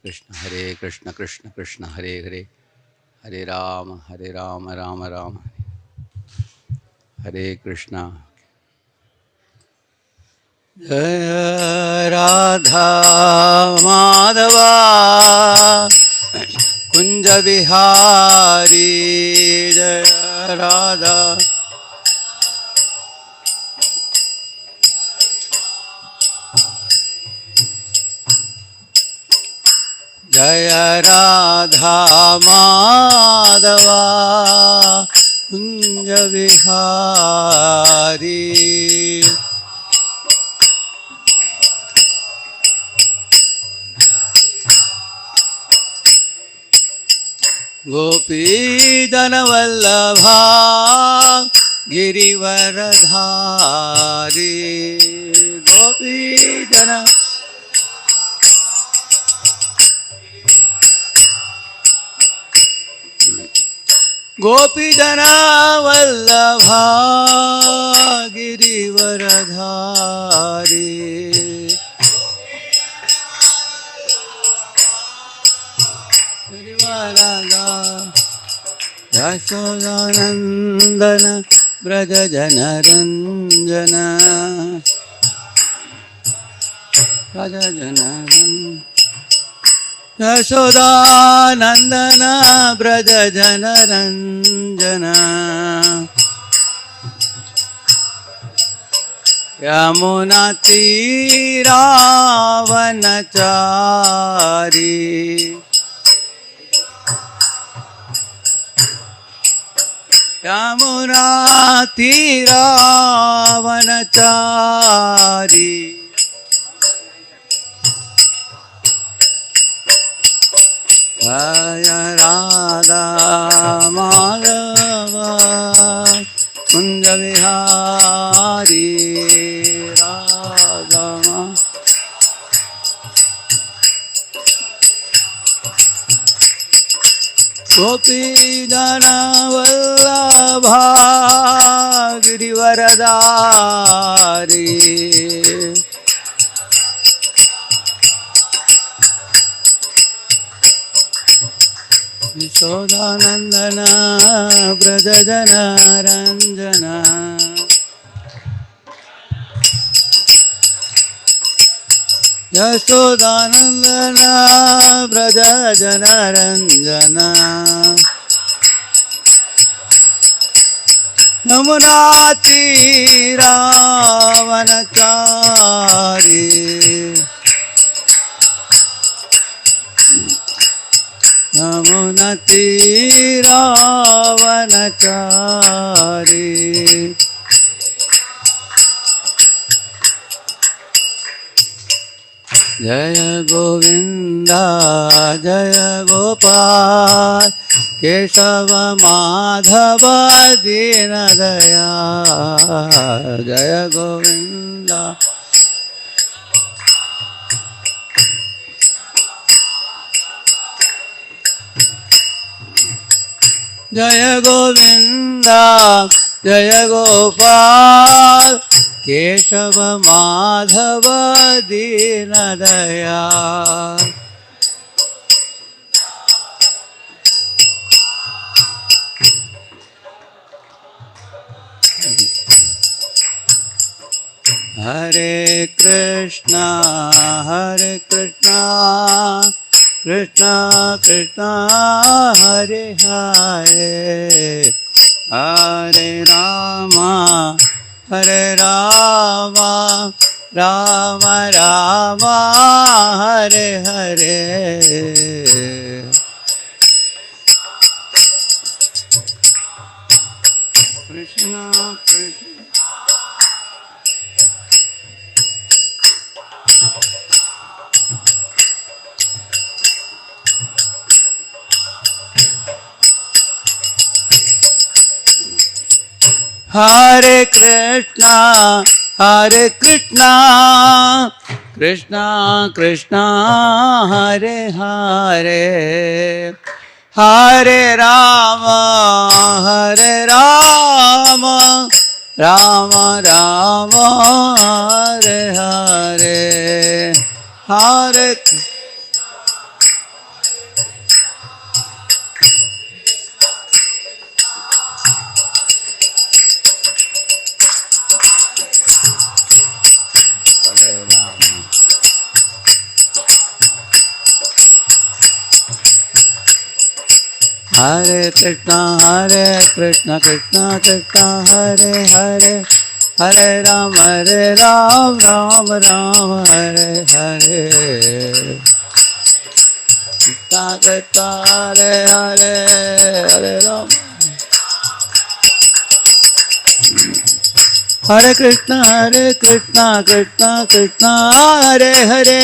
कृष्ण कृष्ण कृष्ण हरे हरे, हरे राम राम राम हरे कृष्णा। जय राधा माधवा कुंज बिहारी, जय राधा जय राधा माधवा कुंज बिहारी। गोपी जन वल्लभा गिरिवरधारी, गोपी जन गोपी जना वल्लभा गिरिवरधारी। यशोदानंदन ब्रज जनरंजन, ब्रज जनरंजन यशोदानंदन ब्रज जनरंजन। यमुना तीरावनचारी, यमुना तीरावनचारी। जय राधा माधवा कुंज बिहारी, राधा गोपी जन वल्लभा गिरिवरधारी। यशोदानंदन ब्रज जनरंजन, यशोदानंदन ब्रज जनरंजन। यमुना तीरावनचारी, यमुना तीरावनचारी। जय गोविंदा जय गोपाल केशव माधव दीन दयाल, जय गोविंदा जय गोविंदा जय गोपाल केशव माधव दीन दयाल। हरे कृष्णा कृष्णा कृष्णा हरे हरे, हरे रामा राम राम हरे हरे। कृष्णा कृष्ण हरे कृष्णा कृष्णा कृष्णा हरे हरे, हरे राम राम राम हरे हरे, हरे Hare Krishna Krishna Krishna Hare Hare, Hare Ram Ram Ram Hare Hare. Krishna Krishna Hare Hare, Hare Ram. Hare Krishna Krishna Krishna Hare Hare,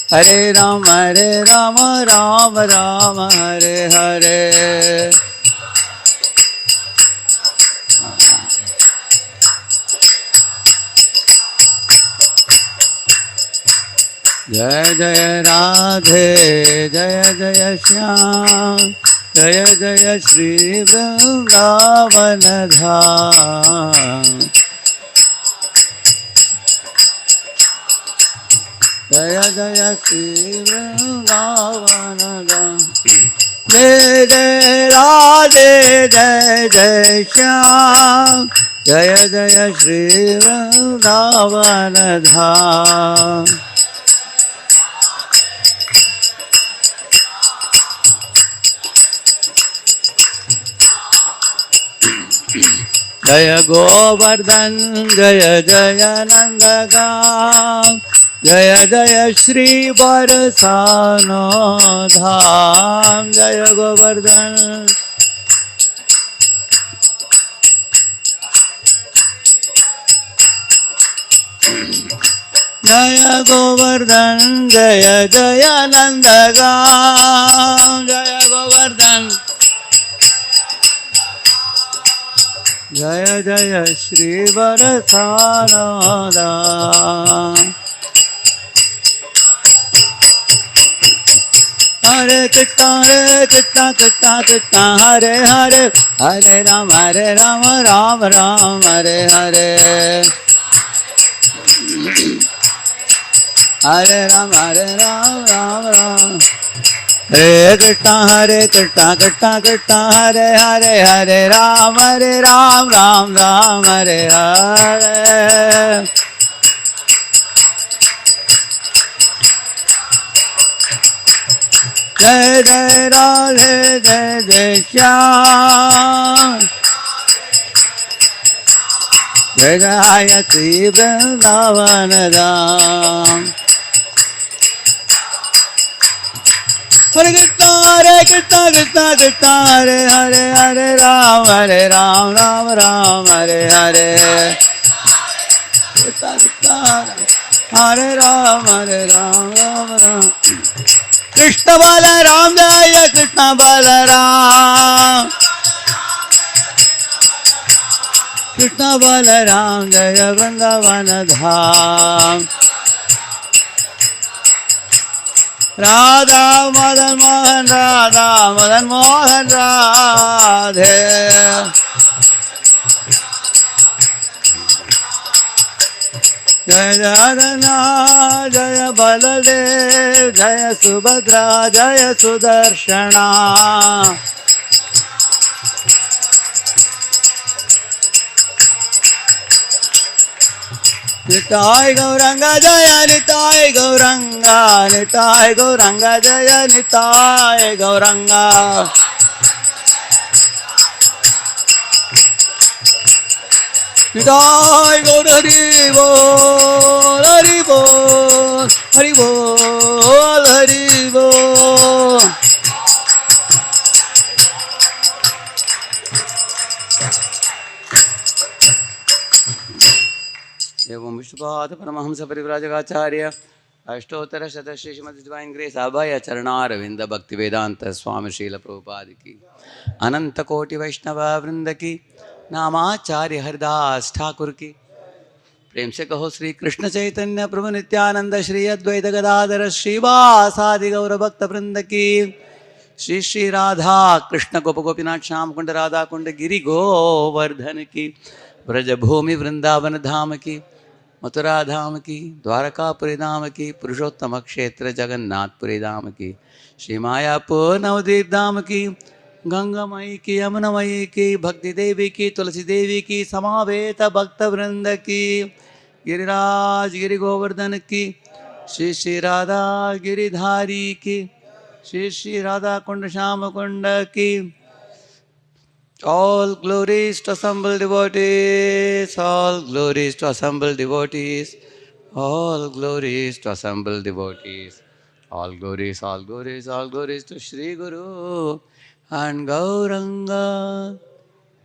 Hare Ram Ram Ram Hare Hare. Jai Jai Radhe, Jai Jai Shyam, Jai Jai Shri Vrindavan Dham. Jaya Jaya Shri Vrindavan Dham. Jai Jai Radhe, Jai Jai Shyam, Jaya Jaya Shri Vrindavan Dham. Jaya Govardhan, Jaya Jaya Nandagam, Jaya Jaya Shri Varsano Dham. Jaya Govardhan. Jaya Govardhan, Jaya Jaya Nandagam, Jaya Govardhan. Jaya Jaya Shri Varsano Dham. Hare Krishna Krishna Krishna Hare Hare, Hare Ram Ram Ram Hare Hare. Hare Ram Ram Ram. Hare Krishna Krishna Krishna Hare Hare, Hare Ram Ram Hare Hare. Jai Jai Radhe, Jai Jai Shyam, Jai Jaya Shri Vrindavan Dham. Hare Krishna Krishna Krishna Hare Hare, Hare Ram Ram Hare Hare. Krishna Krishna Hare Ram Ram. Krishna Balaram, Jaya Krishna Balaram. Krishna Balaram, Jaya Vrindavan Dham. Radha Madan Mohan, Radha Madan Mohan Radhe. Jaya Jadana, Jaya Baladev, Jaya Subhadra, Jaya Sudarshana. Nitai Gauranga, Jaya Nitai Gauranga, Nitai Gauranga, Jaya Nitai Gauranga. Nitai Gaur Hari Bol, Hari Bol, Hari Bol, Hari Bol. एवं Vishnupad Paramhans परिव्राजकाचार्य अष्टोत्तर शतश्री Shrimad divine grace अभय चरणारविंद भक्ति वेदांत स्वामी श्रील प्रभुपाद की अनंत कोटि वैष्णव वृंद की नामाचार्य हरिदास ठाकुर की प्रेम से कहो श्री कृष्ण चैतन्य प्रभु नित्यानंद श्री अद्वैत गदाधर श्रीवासादि गौर भक्त वृंद की श्री श्री राधा कृष्ण गोप गोपीनाथ श्याम कुंड राधा कुंड गिरि गोवर्धन की ब्रजभूमि वृंदावन धाम की मथुरा धाम की द्वारकापुरी धाम की पुरुषोत्तम क्षेत्र जगन्नाथपुरी धाम की श्री मायापुर नवद्वीप धाम की गंगामयी की यमुनामयी की भक्ति देवी की तुलसी देवी की समावेत भक्त वृंद की गिरिराज गिरि गोवर्धन की श्री श्री राधा गिरिधारी की श्री श्री राधा कुंड श्याम कुंड की All glories to assembled devotees, all glories to assembled devotees, all glories to assembled devotees, all glories, all glories, all glories to Sri Guru and Gauranga. I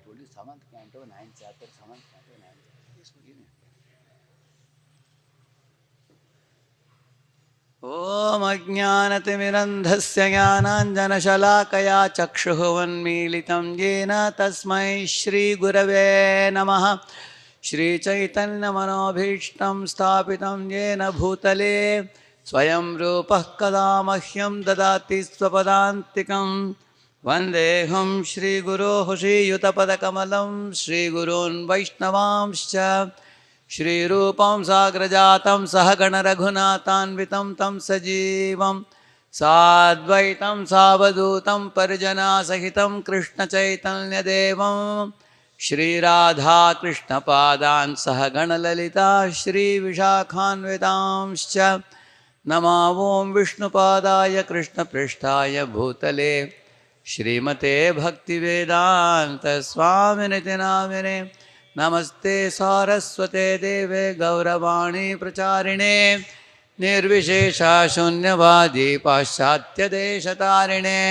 told you 7th canto, 9th chapter, 7th canto, 9th chapter. Please forgive me. ॐ अज्ञानतिमिरन्धस्य ज्ञानाञ्जनशलाकया चक्षुः येन तस्मै श्रीगुरवे नमः। श्रीचैतन्यमनोभीष्टं स्थापितं येन भूतले स्वयं रूपः कदा मह्यं ददाति स्वपदान्तिकं। वन्देऽहं श्रीगुरोः श्रीयुतपदकमलं श्रीगुरून् वैष्णवांश्च श्रीरूपं साग्रजातं सहगणरघुनाथान्वितं तं सजीवं साद्वैतं सावधूतं परिजनासहितं कृष्णचैतन्यदेवं श्रीराधाकृष्णपादान् सहगणललिता श्रीविशाखान्वितांश्च नमो ॐ विष्णुपादाय कृष्णपृष्ठाय भूतले श्रीमते भक्तिवेदान्तस्वामिनिति नामिने नमस्ते सारस्वते देवे गौरवाणी प्रचारिणे निर्विशेषा शून्यवादी पाश्चात्यदेशतारिणे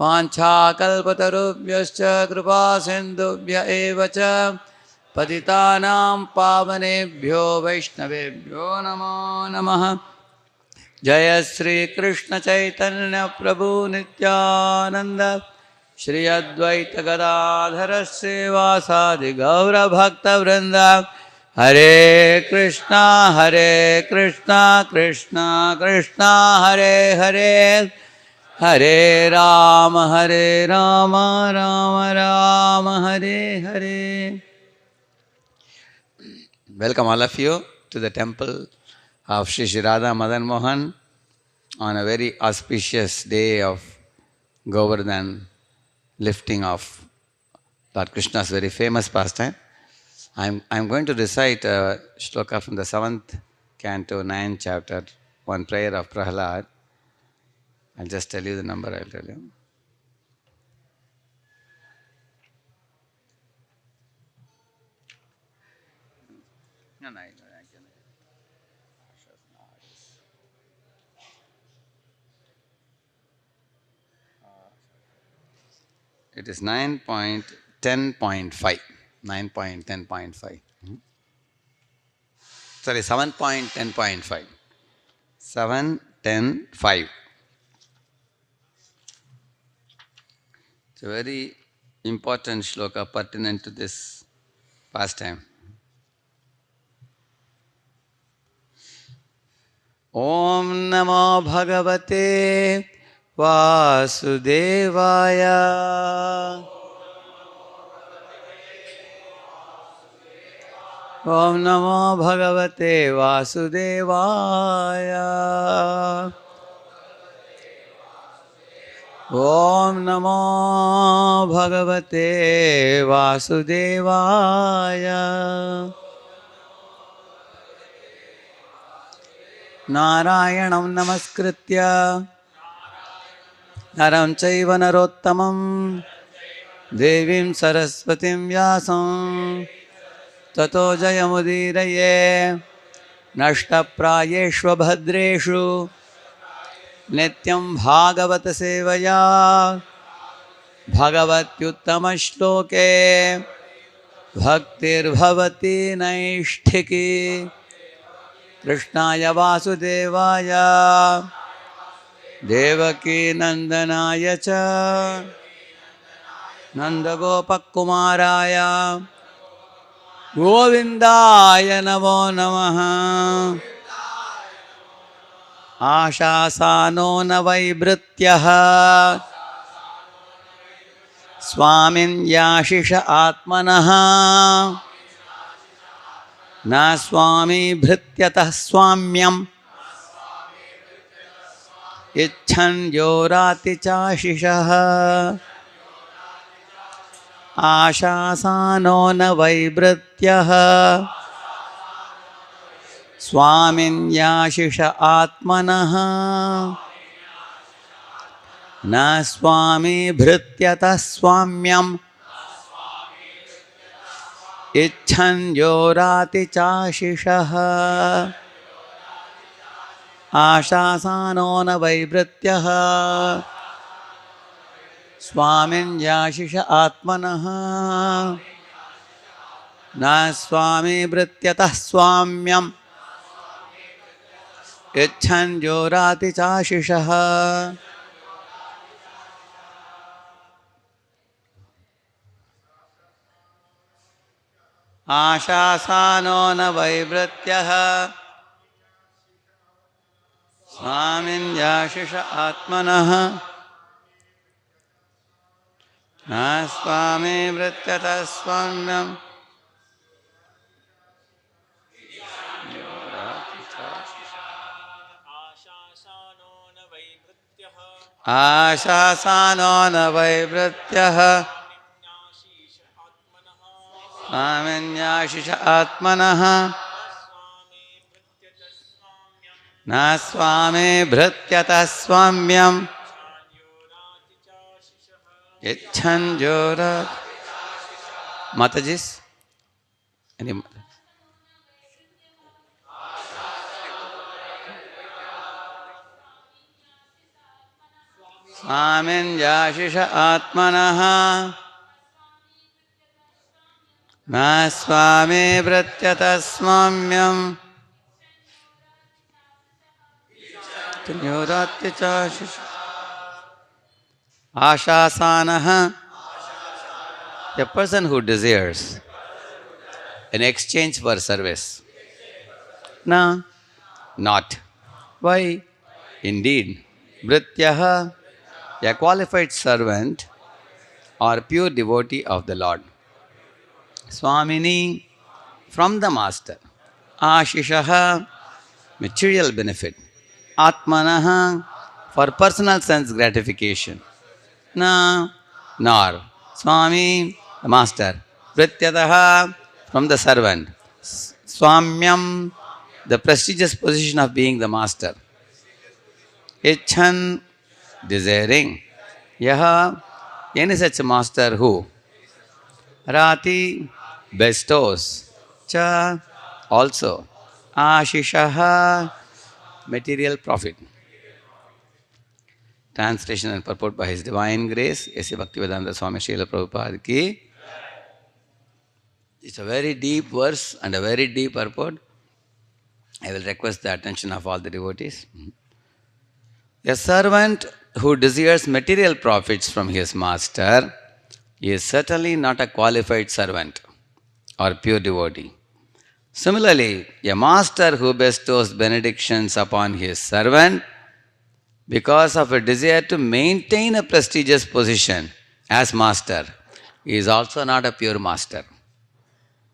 वाञ्छाकल्पतरुभ्यश्च कृपा सिन्धुभ्य एव च पतितानां पावनेभ्यो वैष्णवेभ्यो नमो नमः। जय श्री कृष्ण चैतन्य प्रभु नित्यानंद श्री अद्वैत गदाधर श्रीवासादि गौरभक्तवृंद। हरे कृष्णा कृष्णा कृष्णा हरे हरे, हरे Ram Ram Ram Hare Hare. Welcome all of you to the temple of Sri Sri Radha Madan Mohan on a very auspicious day of Govardhan, lifting of Lord Krishna's very famous pastime. I'm going to recite a shloka from the 7th canto, 9th chapter, one prayer of Prahlad. I'll just tell you the number, I'll tell you. No, I can. It is 9.10.5. 9.10.5. Sorry, 7.10.5. 7.10.5. It's a very important shloka pertinent to this pastime. Om Namo Bhagavate Vasudevaya. Om Namo Bhagavate Vasudevaya. Om Namo Bhagavate Vasudevaya. Narayanam Namaskritya Naram Chaiva Narottamam Devim Saraswatim Vyasam Tato Jayamudiraye Nashtaprayeshva Bhadreshu Nityam Bhagavata Sevaya Bhagavatyuttama Shloke Bhaktir Bhavati Naishtiki Krishnaya Vasudevaya Devaki Nandanaya Cha Nandagopakumaraya Govindaya Namo Namaha. Ashasano Navaibhrityaha Swamin Yashisha Atmanaha Na Swami Bhrityatah Swamyam Icchan Yorati Chashishaha. Ashasano Navaibhrityaha Swamin Yashisha Atmanaha Na Swami Bhrityatah Swamyam Icchan yorati chashishah Ashasano na vaibhrityah Swamin yashisha atmanah Na swami bhrityatah swamyam Icchan yorati chashishah Ashasano na vaibhrityah Swamin yashisha atmanah Na swami bhrityatah swamyam Ashasano na vaibhrityah Swaminyashisha atmanah Na swami bhrityatah swamyam Icchan yorat Matajis? Any Swaminyashisha atmanah Na swami bhrityatah swamyam Yoratya chashisha Ashasanaha A person who desires in exchange for service. No, not. Why? Indeed, Bhrityaha, a qualified servant or pure devotee of the Lord. Swamini, from the master. Ashishaha, material benefit. Atmanaha, for personal sense gratification. Na, nor. Swami, the master. Vrityataha, from the servant. Swamyam, the prestigious position of being the master. Icchan, desiring. Yaha, any such master who. Rati, bestows. Cha, also. Ashishaha, material profit. Translation and purport by His Divine Grace, A.C. Bhaktivedanta Swami Srila Prabhupada ki. It's a very deep verse and a very deep purport. I will request the attention of all the devotees. A servant who desires material profits from his master is certainly not a qualified servant or pure devotee. Similarly, a master who bestows benedictions upon his servant because of a desire to maintain a prestigious position as master is also not a pure master,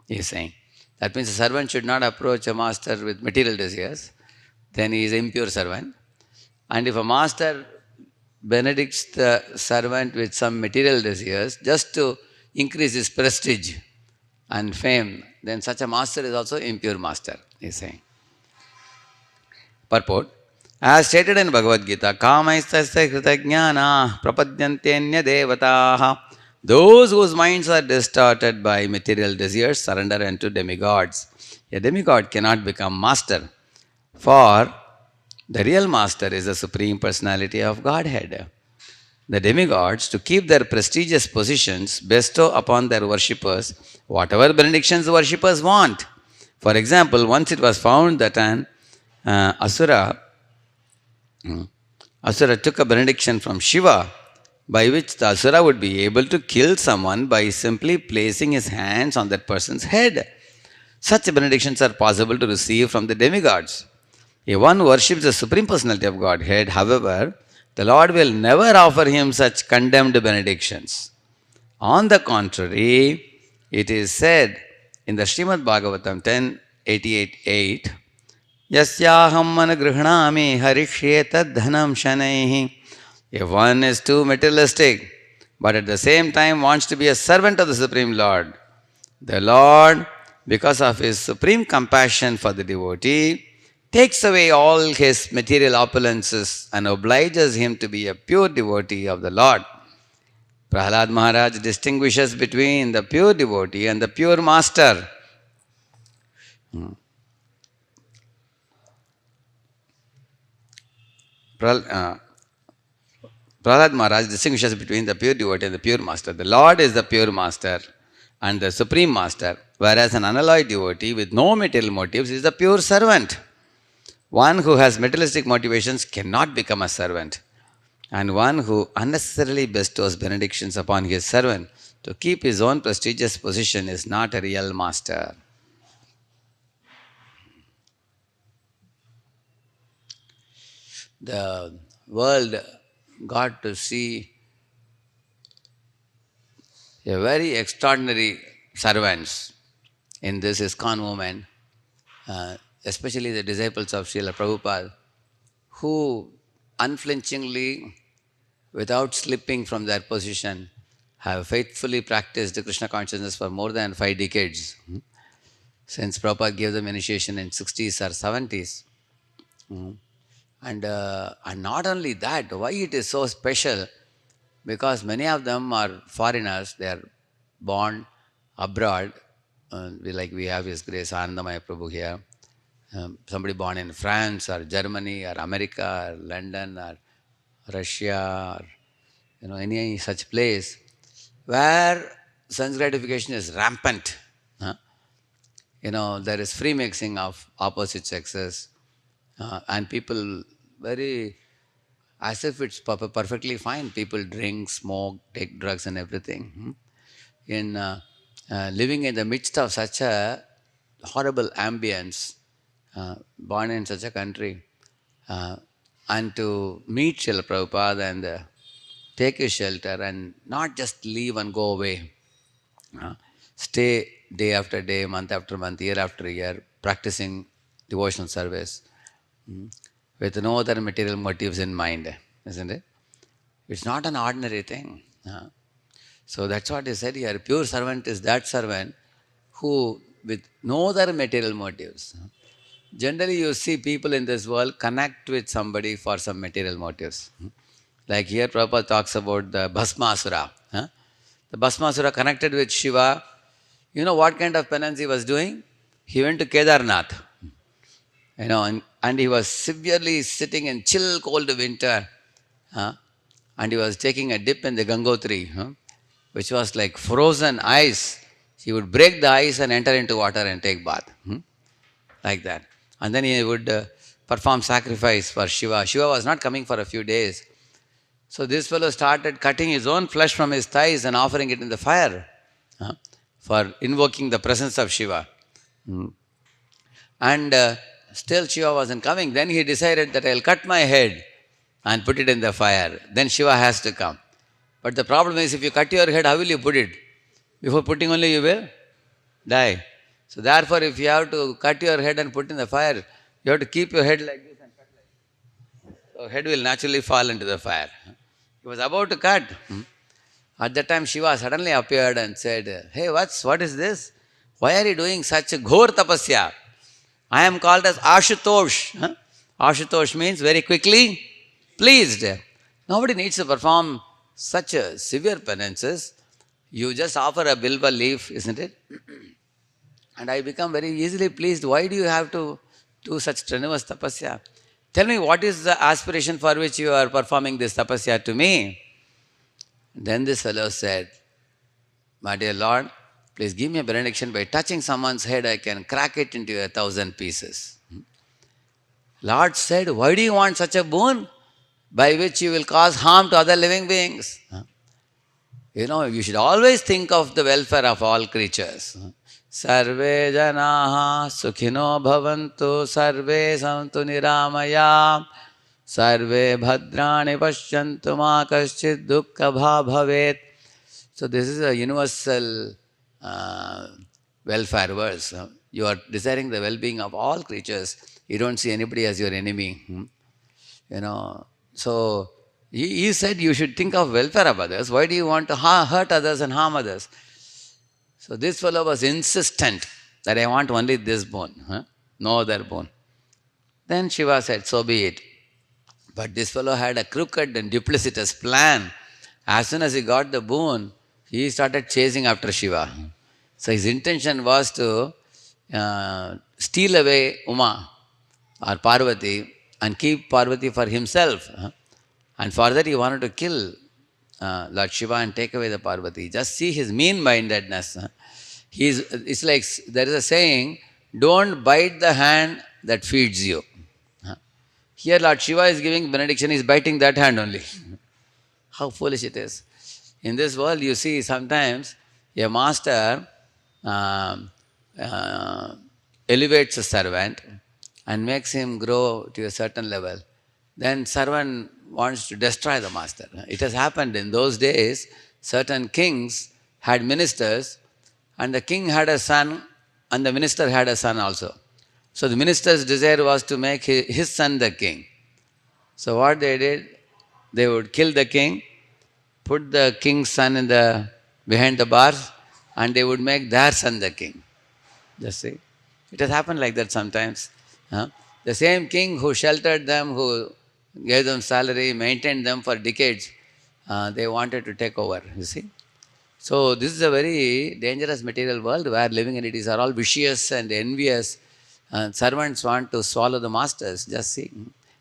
he is saying. That means a servant should not approach a master with material desires, then he is an impure servant. And if a master benedicts the servant with some material desires just to increase his prestige and fame, then such a master is also impure master, he is saying. Purport. As stated in Bhagavad Gita, Kamaistasya kritajnana prapadyantenya devataha. Those whose minds are distorted by material desires surrender unto demigods. A demigod cannot become master, for the real master is the Supreme Personality of Godhead. The demigods, to keep their prestigious positions, bestow upon their worshippers whatever benedictions the worshippers want. For example, once it was found that an Asura took a benediction from Shiva, by which the Asura would be able to kill someone by simply placing his hands on that person's head. Such benedictions are possible to receive from the demigods. If one worships the Supreme Personality of Godhead, however, the Lord will never offer him such condemned benedictions. On the contrary, it is said in the Srimad Bhagavatam 10.88.8, Yasyaham managrihnami harishyeta dhanam shanaihi. If one is too materialistic, but at the same time wants to be a servant of the Supreme Lord, the Lord, because of His supreme compassion for the devotee, takes away all his material opulences and obliges him to be a pure devotee of the Lord. Prahlad Maharaj distinguishes between the pure devotee and the pure master. Prahlad Maharaj distinguishes between the pure devotee and the pure master. The Lord is the pure master and the supreme master, whereas an unalloyed devotee with no material motives is the pure servant. One who has materialistic motivations cannot become a servant, and one who unnecessarily bestows benedictions upon his servant to keep his own prestigious position is not a real master. The world got to see a very extraordinary servants in this ISKCON movement, especially the disciples of Srila Prabhupada, who unflinchingly, without slipping from their position, have faithfully practiced Krishna consciousness for more than 5 decades. Since Prabhupada gave them initiation in 60s or 70s. And not only that, why it is so special? Because many of them are foreigners, they are born abroad. We have His Grace Anandamaya Prabhu here. Somebody born in France or Germany or America or London or Russia or any such place where sense gratification is rampant. There is free mixing of opposite sexes, and people very, as if it's perfectly fine. People drink, smoke, take drugs and everything. In living in the midst of such a horrible ambience, born in such a country, and to meet Srila Prabhupada and take his shelter and not just leave and go away. Stay day after day, month after month, year after year, practicing devotional service with no other material motives in mind, isn't it? It's not an ordinary thing. So that's what he said here. Pure servant is that servant who, with no other material motives. Generally, you see people in this world connect with somebody for some material motives. Like here, Prabhupada talks about the Bhasmasura. The Bhasmasura connected with Shiva. You know what kind of penance he was doing? He went to Kedarnath. And he was severely sitting in chill, cold winter. And he was taking a dip in the Gangotri, which was like frozen ice. He would break the ice and enter into water and take bath. Like that. And then he would perform sacrifice for Shiva. Shiva was not coming for a few days. So this fellow started cutting his own flesh from his thighs and offering it in the fire for invoking the presence of Shiva. And still Shiva wasn't coming. Then he decided that I'll cut my head and put it in the fire. Then Shiva has to come. But the problem is, if you cut your head, how will you put it? Before putting only you will die. So therefore, if you have to cut your head and put in the fire, you have to keep your head like this and cut like this. So head will naturally fall into the fire. He was about to cut. At that time, Shiva suddenly appeared and said, hey, what is this? Why are you doing such a ghor tapasya? I am called as Ashutosh. Ashutosh means very quickly pleased. Nobody needs to perform such a severe penances. You just offer a bilva leaf, isn't it? And I become very easily pleased. Why do you have to do such strenuous tapasya? Tell me, what is the aspiration for which you are performing this tapasya to me? Then this fellow said, my dear Lord, please give me a benediction. By touching someone's head, I can crack it into 1,000 pieces. Lord said, why do you want such a boon? By which you will cause harm to other living beings. You should always think of the welfare of all creatures. Sarve janaha sukhino bhavantu, sarve santu niramaya, sarve bhadrani pashyantu ma kaschid dukkha bhavet. So this is a universal welfare verse. You are desiring the well-being of all creatures. You don't see anybody as your enemy. So he said you should think of welfare of others. Why do you want to hurt others and harm others? So this fellow was insistent that I want only this bone, no other bone. Then Shiva said, so be it. But this fellow had a crooked and duplicitous plan As soon as he got the boon, he started chasing after Shiva. So his intention was to steal away Uma or Parvati and keep Parvati for himself. And for that he wanted to kill Lord Shiva and take away the Parvati. Just see his mean-mindedness. It's like there is a saying, don't bite the hand that feeds you. Here Lord Shiva is giving benediction, he is biting that hand only. How foolish it is. In this world you see sometimes a master elevates a servant and makes him grow to a certain level. Then servant wants to destroy the master. It has happened in those days, certain kings had ministers and the king had a son and the minister had a son also. So the minister's desire was to make his son the king. So what they did, they would kill the king, put the king's son behind the bars, and they would make their son the king. Just see. It has happened like that sometimes. The same king who sheltered them, who gave them salary, maintained them for decades, they wanted to take over, you see. So this is a very dangerous material world where living entities are all vicious and envious. Servants want to swallow the masters, just see.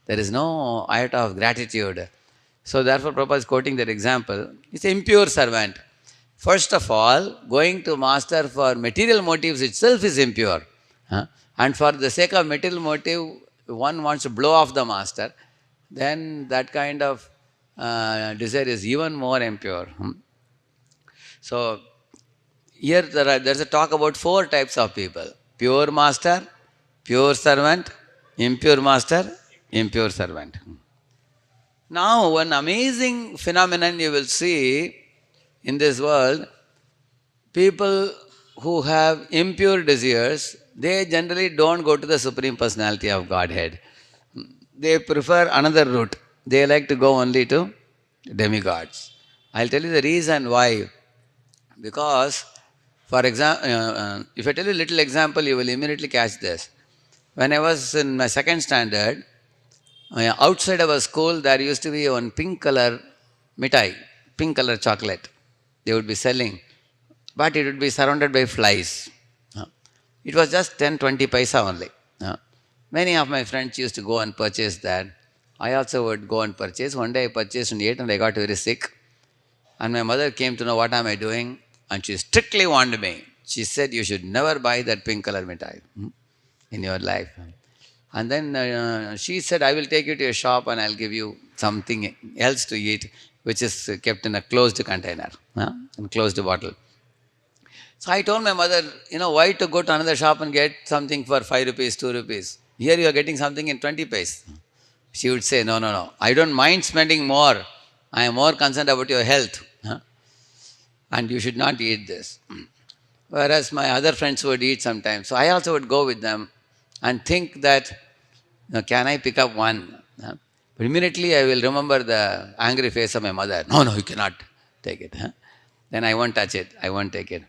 There is no iota of gratitude. So therefore Prabhupada is quoting that example. It's an impure servant. First of all, going to master for material motives itself is impure. And for the sake of material motive, one wants to blow off the master, then that kind of desire is even more impure. So here there's a talk about 4 types of people. Pure master, pure servant, impure master, impure servant. Now one amazing phenomenon you will see in this world, people who have impure desires, they generally don't go to the Supreme Personality of Godhead. They prefer another route. They like to go only to demigods. I'll tell you the reason why. Because, for example, if I tell you a little example, you will immediately catch this. When I was in my 2nd standard, outside our school, there used to be one pink color mithai, pink color chocolate. They would be selling, but it would be surrounded by flies. It was just 10-20 paisa only. Many of my friends used to go and purchase that. I also would go and purchase. One day I purchased and ate and I got very sick. And my mother came to know what am I doing, and she strictly warned me. She said, you should never buy that pink color mithai in your life. And then she said, I will take you to a shop and I'll give you something else to eat, which is kept in a closed container, in closed bottle. So I told my mother, why to go to another shop and get something for 5 rupees, 2 rupees? Here you are getting something in 20 paise. She would say, no, I don't mind spending more. I am more concerned about your health. And you should not eat this. Whereas my other friends would eat sometimes. So I also would go with them and think that, can I pick up one? But immediately I will remember the angry face of my mother. No, you cannot take it. Then I won't touch it. I won't take it.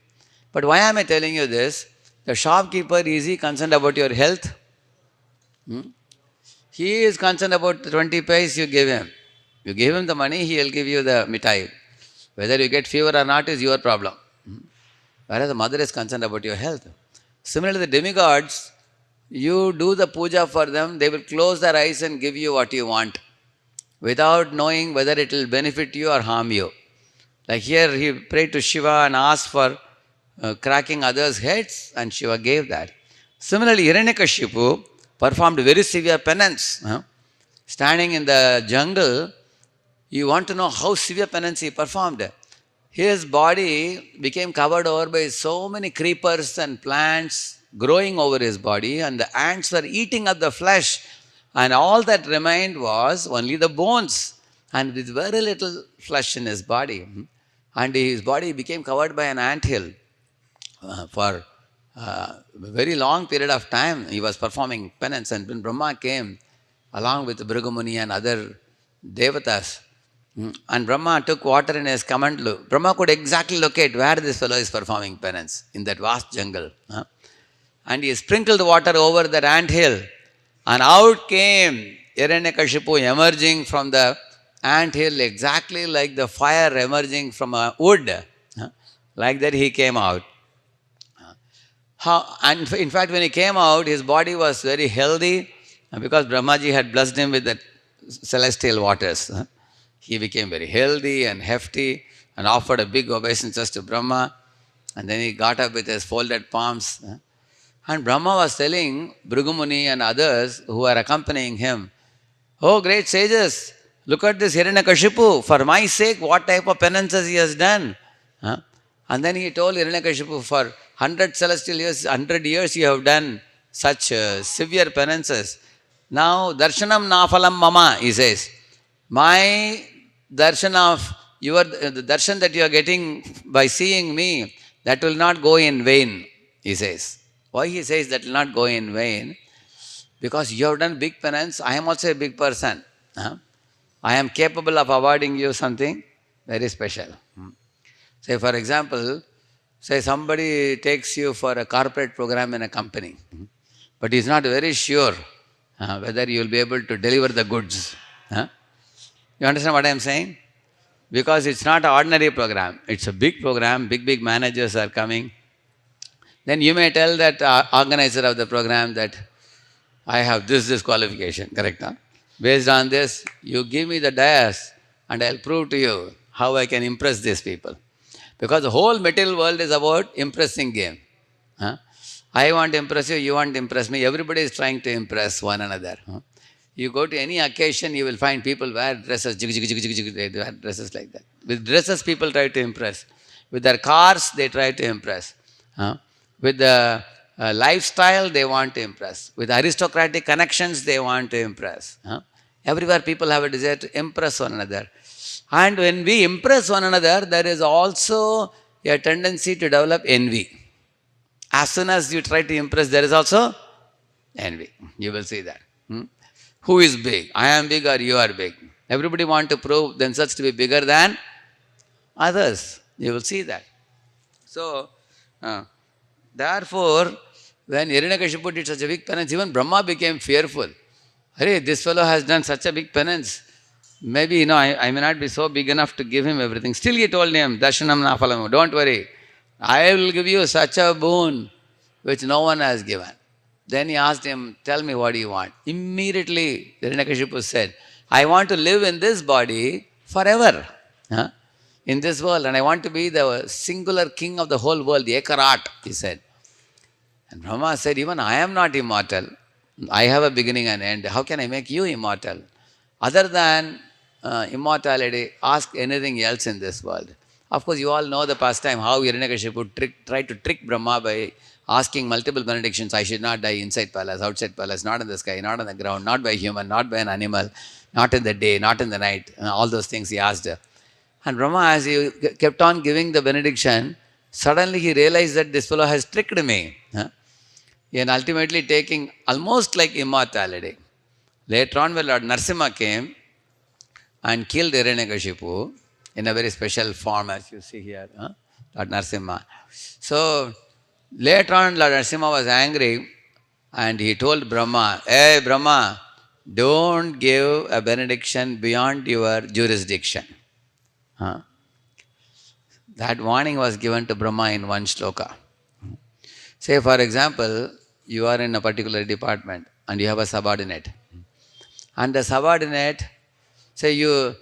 But why am I telling you this? The shopkeeper, is he concerned about your health? He is concerned about the 20 paise you give him. You give him the money, he will give you the mithai. Whether you get fever or not is your problem. Whereas the mother is concerned about your health. Similarly, the demigods, you do the puja for them, they will close their eyes and give you what you want without knowing whether it will benefit you or harm you. Like here, he prayed to Shiva and asked for cracking others' heads, and Shiva gave that. Similarly, Hiranyakashipu performed very severe penance. Standing in the jungle, you want to know how severe penance he performed. His body became covered over by so many creepers and plants growing over his body, and the ants were eating up the flesh, and all that remained was only the bones, and with very little flesh in his body. And his body became covered by an anthill. For a very long period of time, he was performing penance, and when Brahma came, along with Bhrigu and other devatas, and Brahma took water in his kamandlu. Brahma could exactly locate where this fellow is performing penance, in that vast jungle. And he sprinkled water over that anthill, and out came Hiranyakashipu emerging from the ant hill exactly like the fire emerging from a wood. Like that he came out. And in fact, when he came out, his body was very healthy because Brahmaji had blessed him with the celestial waters. He became very healthy and hefty and offered a big obeisance to Brahma. And then he got up with his folded palms. And Brahma was telling Bhrigumuni and others who were accompanying him, "Oh, great sages, look at this Hiranyakashipu. For my sake, what type of penances he has done." And then he told Hiranyakashipu, "For 100 celestial years, 100 years you have done such severe penances. Now, darshanam nafalam mama," he says. "My darshan of the darshan that you are getting by seeing me, that will not go in vain," he says. Why he says that will not go in vain? Because you have done big penance. I am also a big person. I am capable of awarding you something very special. Say, for example, say somebody takes you for a corporate program in a company, but he is not very sure whether you will be able to deliver the goods. You understand what I am saying? Because it's not an ordinary program. It's a big program. Big managers are coming. Then you may tell that organizer of the program that I have this qualification, correct? Based on this, you give me the dais and I'll prove to you how I can impress these people. Because the whole material world is about impressing game. I want to impress you, you want to impress me. Everybody is trying to impress one another. You go to any occasion, you will find people wear dresses, they wear dresses like that. With dresses, people try to impress. With their cars, they try to impress. With the lifestyle, they want to impress. With aristocratic connections, they want to impress. Everywhere people have a desire to impress one another. And when we impress one another, there is also a tendency to develop envy. As soon as you try to impress, there is also envy. You will see that. Who is big? I am big or you are big. Everybody want to prove themselves to be bigger than others. You will see that. So, therefore, when Hiranyakashipu did such a big penance, even Brahma became fearful. Hare, this fellow has done such a big penance. Maybe, I may not be so big enough to give him everything. Still he told him, Darshanam nafalam, don't worry. I will give you such a boon which no one has given. Then he asked him, tell me what do you want? Immediately, Hiranyakashipu said, I want to live in this body forever. In this world, and I want to be the singular king of the whole world, the Ekarat, he said. And Brahma said, even I am not immortal. I have a beginning and end. How can I make you immortal? Other than immortality, ask anything else in this world. Of course, you all know the pastime, how Hiranyakashipu tried to trick Brahma by asking multiple benedictions. I should not die inside palace, outside palace, not in the sky, not on the ground, not by human, not by an animal, not in the day, not in the night. All those things he asked. And Brahma, as he kept on giving the benediction, suddenly he realized that this fellow has tricked me. And ultimately taking almost like immortality. Later on, when Lord Narasimha came and killed Hiranyakashipu in a very special form, as you see here, Lord Narasimha. So, later on, Lord Narasimha was angry and he told Brahma, hey Brahma, don't give a benediction beyond your jurisdiction. That warning was given to Brahma in one shloka. Say, for example, you are in a particular department and you have a subordinate. And the subordinate, say you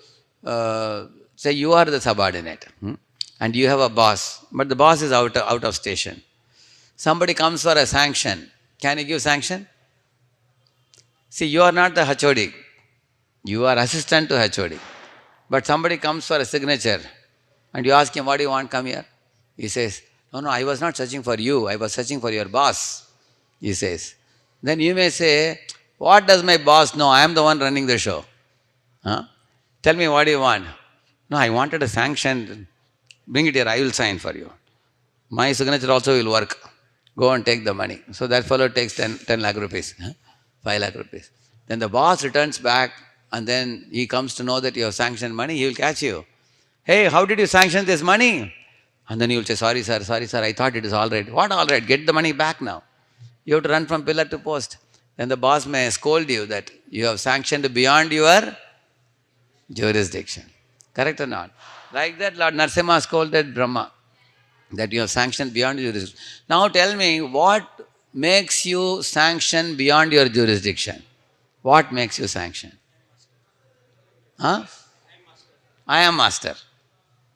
are the subordinate and you have a boss, but the boss is out of station. Somebody comes for a sanction. Can you give sanction? See, you are not the HOD. You are assistant to HOD. But somebody comes for a signature and you ask him, what do you want, come here? He says, no, I was not searching for you. I was searching for your boss, he says. Then you may say, what does my boss know? I am the one running the show. Tell me, what do you want? No, I wanted a sanction. Bring it here, I will sign for you. My signature also will work. Go and take the money. So that fellow takes 10 lakh rupees, 5 lakh rupees. Then the boss returns back and then he comes to know that you have sanctioned money, he will catch you. Hey, how did you sanction this money? And then you will say, sorry sir, I thought it is all right. What all right? Get the money back now. You have to run from pillar to post. Then the boss may scold you that you have sanctioned beyond your jurisdiction. Correct or not? Like that, Lord Narasimha scolded Brahma that you have sanctioned beyond your jurisdiction. Now tell me, what makes you sanction beyond your jurisdiction? What makes you sanction? Huh? I am master.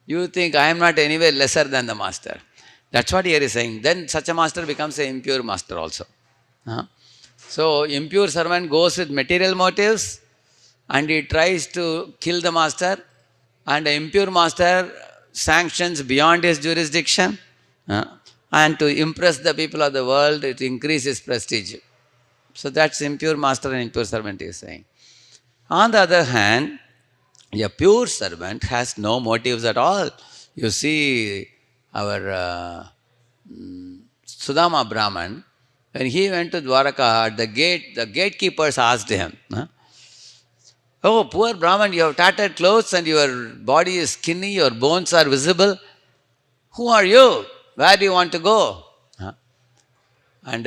You think I am not anywhere lesser than the master. That's what here is saying. Then such a master becomes an impure master also. Huh? So impure servant goes with material motives and he tries to kill the master, and the impure master sanctions beyond his jurisdiction, and to impress the people of the world, it increases prestige. So that's impure master and impure servant he is saying. On the other hand, a pure servant has no motives at all. You see our Sudama Brahman, when he went to Dwaraka, at the gate, the gatekeepers asked him, "Oh, poor Brahman, you have tattered clothes and your body is skinny, your bones are visible. Who are you? Where do you want to go?" And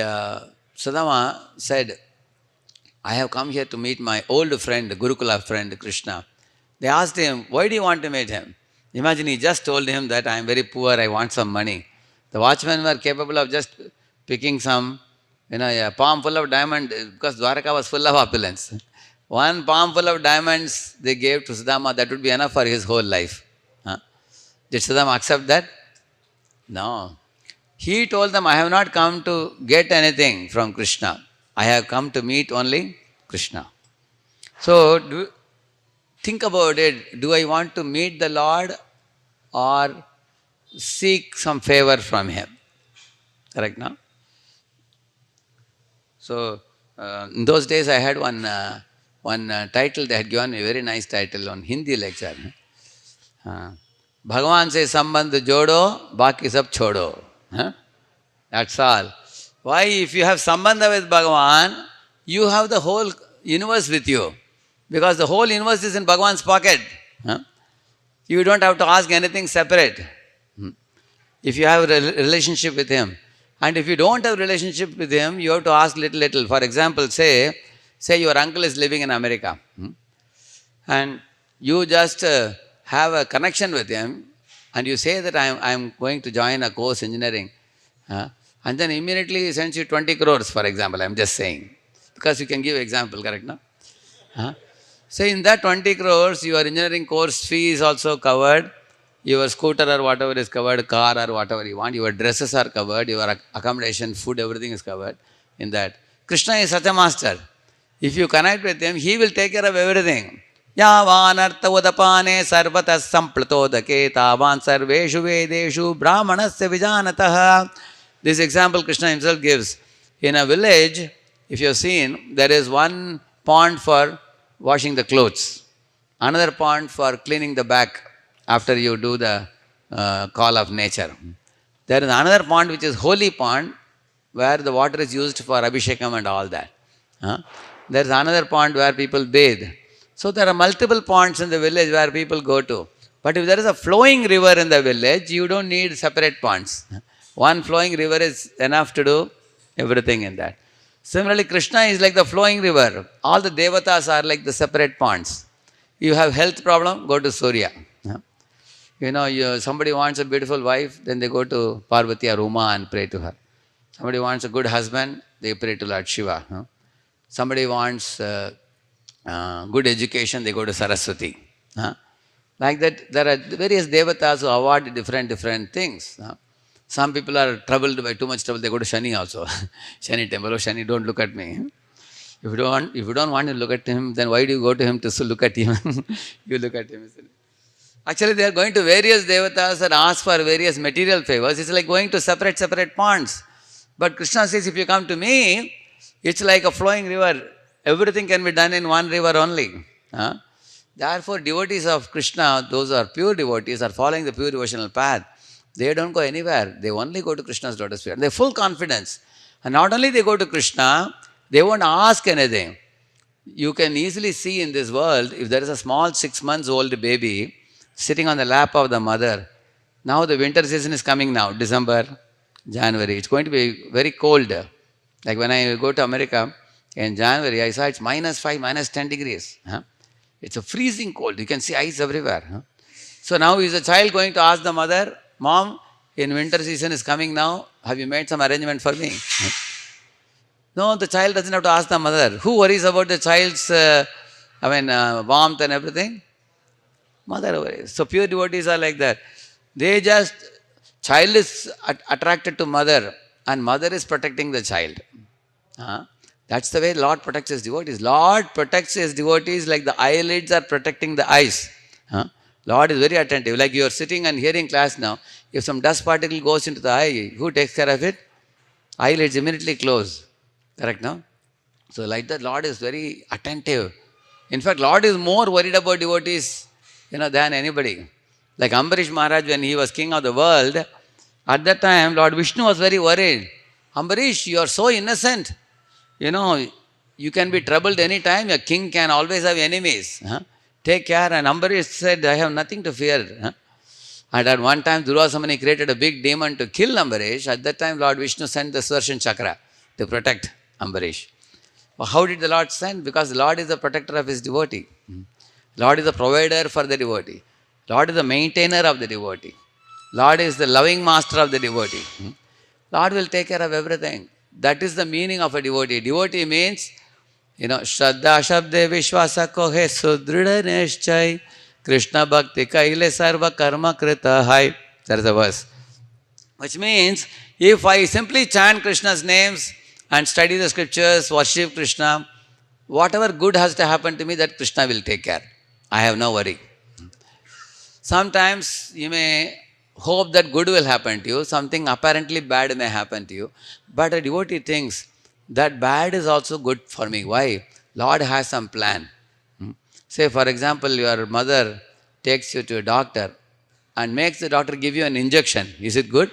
Sudama said, "I have come here to meet my old friend, Gurukula friend, Krishna." They asked him, "Why do you want to meet him?" Imagine he just told him that I am very poor, I want some money. The watchmen were capable of just picking some, a palm full of diamond, because Dwaraka was full of opulence. One palm full of diamonds they gave to Sudama, that would be enough for his whole life. Did Sudama accept that? No. He told them, "I have not come to get anything from Krishna. I have come to meet only Krishna." So, think about it. Do I want to meet the Lord or seek some favor from Him? Correct, no? So, in those days I had one title, they had given me a very nice title on Hindi lecture. Bhagavan se sambandh jodo, baki sab chodo. That's all. Why? If you have sambandha with Bhagavan, you have the whole universe with you. Because the whole universe is in Bhagavan's pocket. You don't have to ask anything separate. If you have a relationship with Him. And if you don't have a relationship with Him, you have to ask little. For example, say your uncle is living in America. And you just have a connection with him, and you say that I am going to join a course engineering. And then immediately he sends you 20 crores, for example. I am just saying. Because you can give example, correct, no? So in that 20 crores, your engineering course fee is also covered. Your scooter or whatever is covered, car or whatever you want. Your dresses are covered. Your accommodation, food, everything is covered in that. Krishna is such a master. If you connect with him, he will take care of everything. Yavanartha udapane sarvatas samplatodake tavan sarveshu vedeshu brahmanasya vijanataha. This example Krishna himself gives. In a village, if you have seen, there is one pond for washing the clothes, another pond for cleaning the back after you do the call of nature. There is another pond which is holy pond, where the water is used for Abhishekam and all that. There is another pond where people bathe. So there are multiple ponds in the village where people go to. But if there is a flowing river in the village, you don't need separate ponds. One flowing river is enough to do everything in that. Similarly, Krishna is like the flowing river. All the devatas are like the separate ponds. You have health problem, go to Surya. Somebody wants a beautiful wife, then they go to Parvati or Uma and pray to her. Somebody wants a good husband, they pray to Lord Shiva. Somebody wants good education, they go to Saraswati. Like that, there are various devatas who award different things. Some people are troubled by too much trouble, they go to Shani also. Shani temple, oh Shani, don't look at me. If you don't want to look at him, then why do you go to him to look at him? You look at him, isn't it? Actually, they are going to various devatas and ask for various material favors. It's like going to separate ponds. But Krishna says, if you come to me, it's like a flowing river. Everything can be done in one river only. Therefore, devotees of Krishna, those who are pure devotees, are following the pure devotional path. They don't go anywhere. They only go to Krishna's lotus feet. They have full confidence. And not only they go to Krishna, they won't ask anything. You can easily see in this world, if there is a small 6 months old baby sitting on the lap of the mother. Now the winter season is coming now, December, January. It's going to be very cold. Like when I go to America in January, I saw it's -5, -10 degrees. It's a freezing cold. You can see ice everywhere. Huh? So now is the child going to ask the mother, Mom, in winter season is coming now, have you made some arrangement for me? No, the child doesn't have to ask the mother. Who worries about the child's, warmth and everything? Mother worries. So pure devotees are like that. They just, child is attracted to mother and mother is protecting the child. Huh? That's the way Lord protects his devotees. Lord protects his devotees like the eyelids are protecting the eyes. Huh? Lord is very attentive. Like you are sitting and hearing class now. If some dust particle goes into the eye, who takes care of it? Eyelids immediately close. Correct, no? So like that, Lord is very attentive. In fact, Lord is more worried about devotees, than anybody. Like Ambarish Maharaj, when he was king of the world, at that time, Lord Vishnu was very worried. Ambarish, you are so innocent. You can be troubled any time. A king can always have enemies. Huh? Take care. And Ambarish said, I have nothing to fear. Huh? And at one time, Durvasamani created a big demon to kill Ambarish. At that time, Lord Vishnu sent the Sudarshan Chakra to protect Ambarish. Well, how did the Lord send? Because the Lord is the protector of his devotee. Lord is the provider for the devotee. Lord is the maintainer of the devotee. Lord is the loving master of the devotee. Lord will take care of everything. That is the meaning of a devotee. Devotee means, Shraddha Shabde Vishwasa Kohe Sudrida Nishchay Krishna Bhakti Kaile Sarva Karma Krita Hai. That is the verse. Which means, if I simply chant Krishna's names and study the scriptures, worship Krishna, whatever good has to happen to me, that Krishna will take care. I have no worry. Sometimes you may hope that good will happen to you, something apparently bad may happen to you, but a devotee thinks that bad is also good for me. Why? Lord has some plan. Say, for example, your mother takes you to a doctor and makes the doctor give you an injection. Is it good?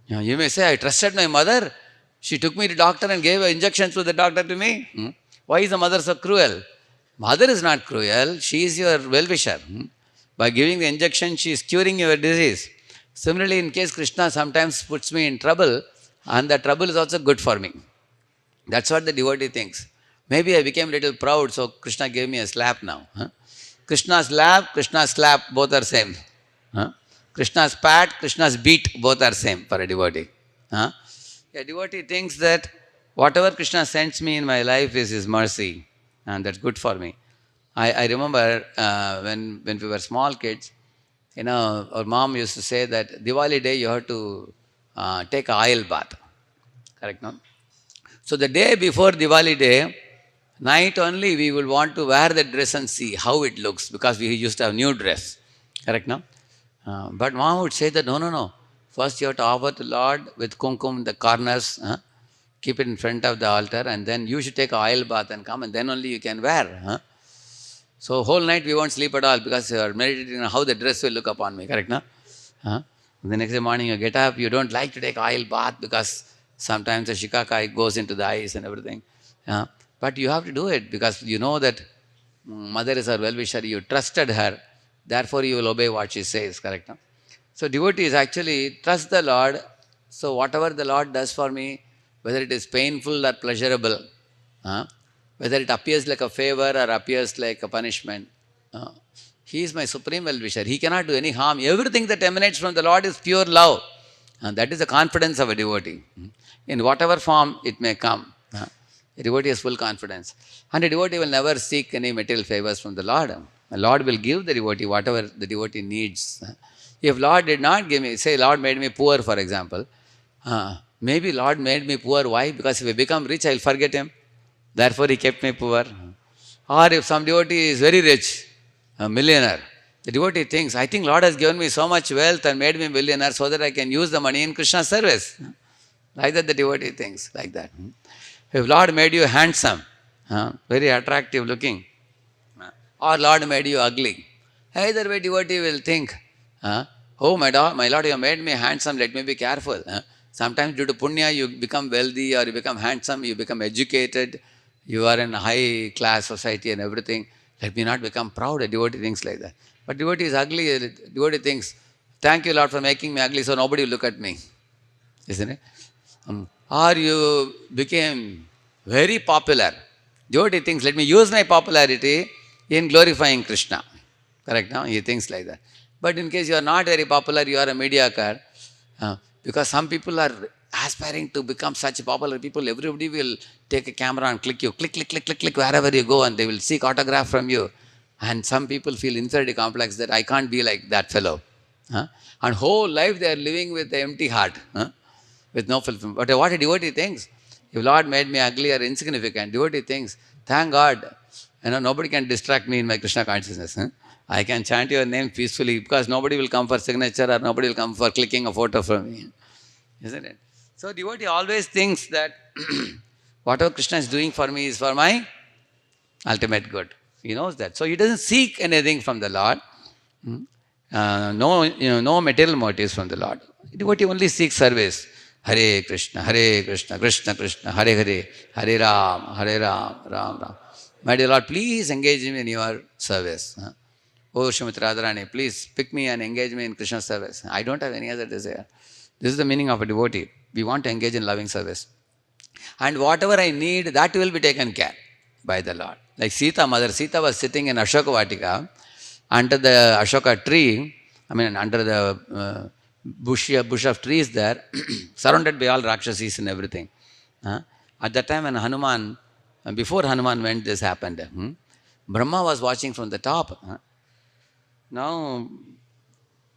You may say, I trusted my mother. She took me to doctor and gave an injection to the doctor to me. Why is the mother so cruel? Mother is not cruel. She is your well-wisher. By giving the injection, she is curing your disease. Similarly, in case Krishna sometimes puts me in trouble, and that trouble is also good for me. That's what the devotee thinks. Maybe I became a little proud, so Krishna gave me a slap now. Krishna's slap, both are same. Krishna's pat, Krishna's beat, both are same for a devotee. A devotee thinks that whatever Krishna sends me in my life is his mercy, and that's good for me. I remember when we were small kids, our mom used to say that Diwali day you have to take an oil bath. Correct, no? So the day before Diwali day, night only we will want to wear the dress and see how it looks, because we used to have new dress. Correct, no? But mom would say that, no. First you have to offer to Lord with kumkum in the corners, keep it in front of the altar, and then you should take an oil bath and come, and then only you can wear. So whole night we won't sleep at all because you are meditating on how the dress will look upon me. Correct, no? The next day morning you get up, you don't like to take oil bath because sometimes the shikaka goes into the eyes and everything. But you have to do it because you know that mother is our well-wisher, you trusted her, therefore you will obey what she says. Correct, no? So devotees actually trust the Lord. So whatever the Lord does for me, whether it is painful or pleasurable, whether it appears like a favor or appears like a punishment, He is my supreme well-wisher. He cannot do any harm. Everything that emanates from the Lord is pure love. And that is the confidence of a devotee. In whatever form it may come, a devotee has full confidence. And a devotee will never seek any material favors from the Lord. The Lord will give the devotee whatever the devotee needs. If Lord did not give me, say Lord made me poor, for example, maybe Lord made me poor. Why? Because if I become rich, I will forget Him. Therefore He kept me poor. Or if some devotee is very rich, a millionaire, the devotee thinks, I think Lord has given me so much wealth and made me a millionaire so that I can use the money in Krishna's service. Like that the devotee thinks, like that. If Lord made you handsome, very attractive looking, or Lord made you ugly, either way devotee will think, oh my Lord, you have made me handsome, let me be careful. Sometimes due to punya, you become wealthy or you become handsome, you become educated, you are in a high class society and everything. Let me not become proud. A devotee thinks like that. But devotee is ugly. A devotee thinks, thank you Lord for making me ugly so nobody will look at me. Isn't it? Or you became very popular. Devotee thinks, let me use my popularity in glorifying Krishna. Correct now? He thinks like that. But in case you are not very popular, you are a mediocre, because some people are aspiring to become such popular people, everybody will take a camera and click you, click, click, click, click, click, wherever you go, and they will seek autograph from you. And some people feel inferiority complex that I can't be like that fellow. And whole life they are living with an empty heart, with no fulfillment. But what a devotee thinks, if Lord made me ugly or insignificant, devotee thinks, thank God, nobody can distract me in my Krishna consciousness. I can chant your name peacefully because nobody will come for signature or nobody will come for clicking a photo from me. Isn't it? So devotee always thinks that whatever Krishna is doing for me is for my ultimate good. He knows that. So he doesn't seek anything from the Lord. No material motives from the Lord. Devotee only seeks service. Hare Krishna, Krishna Krishna, Hare Hare, Hare Ram, Ram Ram. My dear Lord, please engage me in your service. Oh, Srimati Radharani, please pick me and engage me in Krishna service. I don't have any other desire. This is the meaning of a devotee. We want to engage in loving service. And whatever I need, that will be taken care by the Lord. Like Sita, Mother Sita was sitting in Ashoka Vatika under the Ashoka tree, under the bush of trees there, surrounded by all Rakshasis and everything. At that time when Hanuman, before Hanuman went, this happened. Brahma was watching from the top. Now,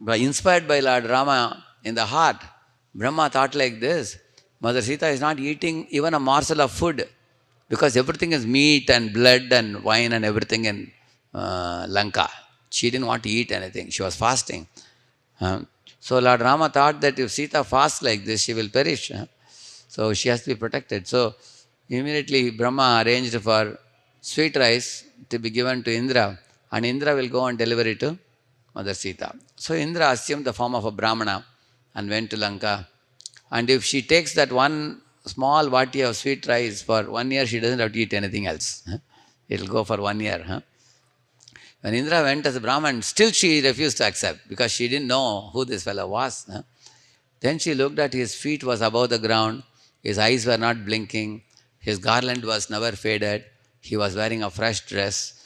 inspired by Lord Rama in the heart, Brahma thought like this, Mother Sita is not eating even a morsel of food because everything is meat and blood and wine and everything in Lanka. She didn't want to eat anything. She was fasting. So Lord Rama thought that if Sita fasts like this, she will perish. So she has to be protected. So immediately Brahma arranged for sweet rice to be given to Indra, and Indra will go and deliver it to Mother Sita. So Indra assumed the form of a Brahmana and went to Lanka. And if she takes that one small vati of sweet rice for 1 year, she doesn't have to eat anything else. It will go for 1 year. When Indra went as a Brahman, still she refused to accept because she didn't know who this fellow was. Then she looked at his feet was above the ground, his eyes were not blinking, his garland was never faded, he was wearing a fresh dress.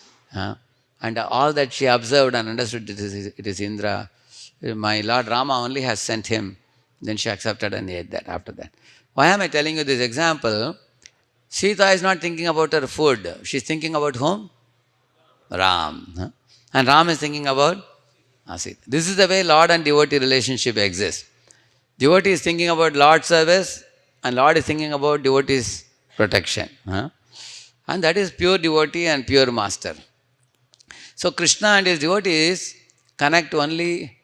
And all that she observed and understood, it is Indra. My Lord Rama only has sent him. Then she accepted and ate that after that. Why am I telling you this example? Sita is not thinking about her food. She's thinking about whom? Ram. And Ram is thinking about Sita. This is the way Lord and devotee relationship exists. Devotee is thinking about Lord's service and Lord is thinking about devotee's protection. And that is pure devotee and pure master. So Krishna and his devotees connect only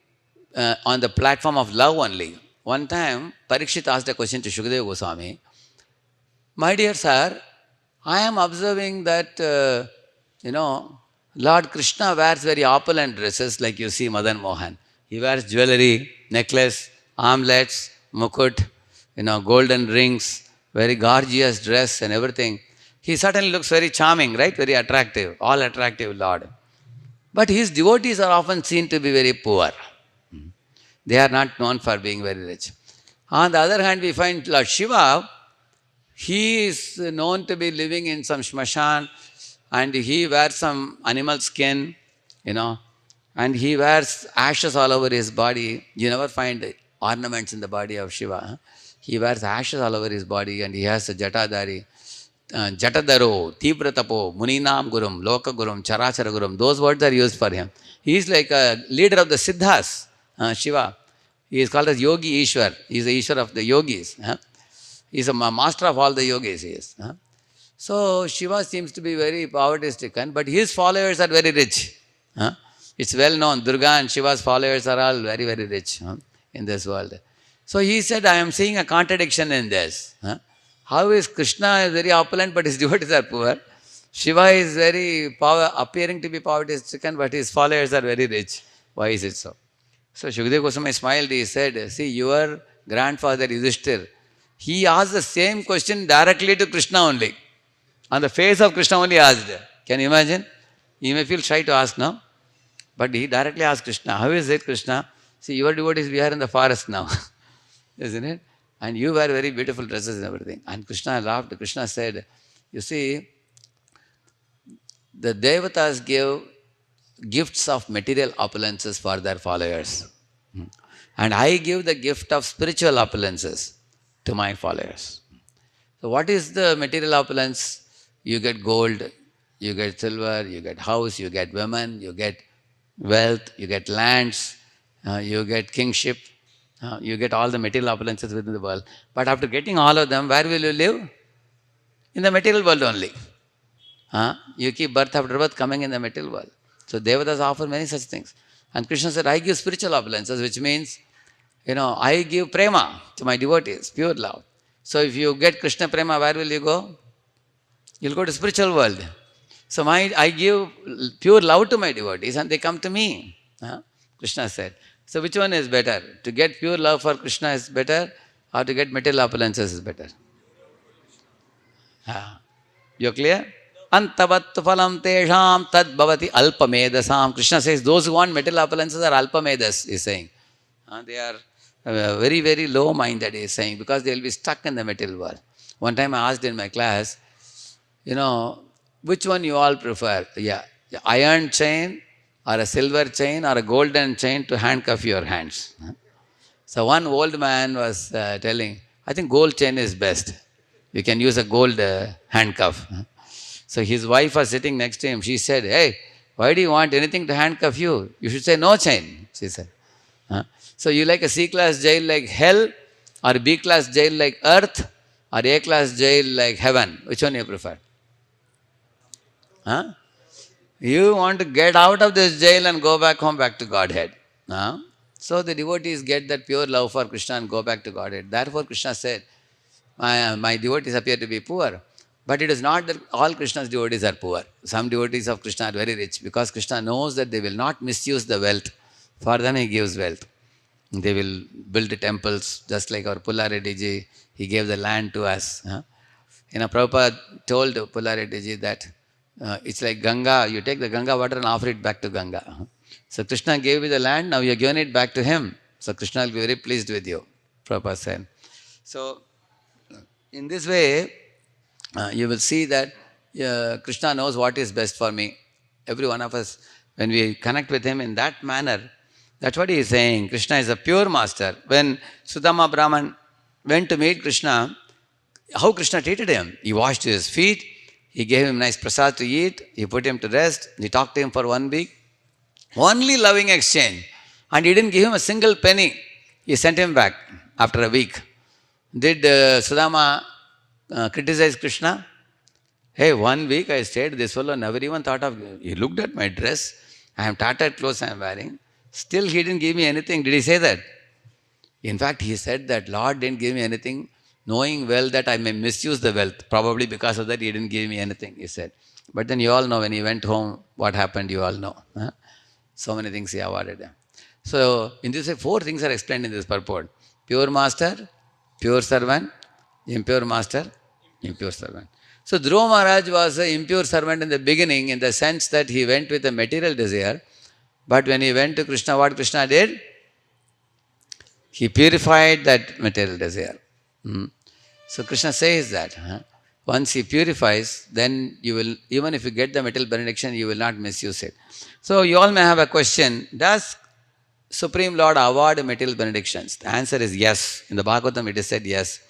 on the platform of love only. One time, Parikshit asked a question to Shukadeva Goswami. My dear sir, I am observing that, Lord Krishna wears very opulent dresses like you see Madan Mohan. He wears jewelry, necklace, armlets, mukut, golden rings, very gorgeous dress and everything. He certainly looks very charming, right? Very attractive, all attractive Lord. But his devotees are often seen to be very poor. They are not known for being very rich. On the other hand, we find Lord Shiva, he is known to be living in some shmashan and he wears some animal skin, and he wears ashes all over his body. You never find ornaments in the body of Shiva. He wears ashes all over his body and he has a jatadari. Jatadaro, Tibratapo, Muninam Gurum, Loka Gurum, Charachara Gurum, those words are used for him. He is like a leader of the Siddhas, Shiva. He is called as Yogi Ishwar. He is the Ishwar of the yogis. He is a master of all the yogis. He is. So Shiva seems to be very poverty-stricken, but his followers are very rich. It's well known, Durga and Shiva's followers are all very, very rich in this world. So he said, I am seeing a contradiction in this. How is Krishna very opulent, but his devotees are poor? Shiva is very appearing to be poverty-stricken, but his followers are very rich. Why is it so? So Shukadeva Goswami smiled. He said, see, your grandfather Yudhishthir, he asked the same question directly to Krishna only. On the face of Krishna only asked. Can you imagine? You may feel shy to ask now. But he directly asked Krishna, how is it, Krishna? See, your devotees, we are in the forest now. Isn't it? And you wear very beautiful dresses and everything. And Krishna laughed. Krishna said, you see, the Devatas give gifts of material opulences for their followers. And I give the gift of spiritual opulences to my followers. So what is the material opulence? You get gold, you get silver, you get house, you get women, you get wealth, you get lands, you get kingship, you get all the material opulences within the world. But after getting all of them, where will you live? In the material world only. You keep birth after birth coming in the material world. So Devatas offer many such things. And Krishna said, I give spiritual opulences, which means, I give prema to my devotees, pure love. So if you get Krishna prema, where will you go? You'll go to spiritual world. So I give pure love to my devotees and they come to me. Krishna said. So which one is better? To get pure love for Krishna is better or to get material opulences is better? You're clear? Antavat phalam tesham tad bhavati alpamedasam. Krishna says those who want material opulences are alpamedas, he's saying. They are very, very low-minded, he's saying, because they will be stuck in the material world. One time I asked in my class, which one you all prefer? Iron chain or a silver chain or a golden chain to handcuff your hands? So one old man was telling, I think gold chain is best. You can use a gold handcuff. So his wife was sitting next to him. She said, hey, why do you want anything to handcuff you? You should say no chain, she said. So you like a C-class jail like hell or B-class jail like earth or A-class jail like heaven? Which one you prefer? You want to get out of this jail and go back home, back to Godhead. So the devotees get that pure love for Krishna and go back to Godhead. Therefore Krishna said, my devotees appear to be poor. But it is not that all Krishna's devotees are poor. Some devotees of Krishna are very rich because Krishna knows that they will not misuse the wealth. For them he gives wealth. They will build temples just like our Pullareddy ji. He gave the land to us. Prabhupada told Pullareddy ji that it's like Ganga. You take the Ganga water and offer it back to Ganga. So Krishna gave you the land, now you are giving it back to him. So Krishna will be very pleased with you, Prabhupada said. So in this way, you will see that Krishna knows what is best for me. Every one of us, when we connect with him in that manner, that's what he is saying. Krishna is a pure master. When Sudama Brahman went to meet Krishna, how Krishna treated him? He washed his feet, he gave him nice prasad to eat, he put him to rest, he talked to him for 1 week. Only loving exchange. And he didn't give him a single penny. He sent him back after a week. Did Sudama criticize Krishna? Hey, 1 week I stayed, this fellow never even thought of, he looked at my dress, I am tattered clothes I am wearing, still he didn't give me anything. Did he say that? In fact, he said that Lord didn't give me anything, knowing well that I may misuse the wealth. Probably because of that he didn't give me anything, he said. But then you all know when he went home, what happened, you all know. So many things he awarded him. So, in this way, 4 things are explained in this purport. Pure master, pure servant, impure master, impure servant. So Dhruva Maharaj was an impure servant in the beginning in the sense that he went with a material desire. But when he went to Krishna, what Krishna did? He purified that material desire. So Krishna says that once he purifies, then you will, even if you get the material benediction, you will not misuse it. So you all may have a question, does Supreme Lord award material benedictions? The answer is yes. In the Bhagavatam it is said yes.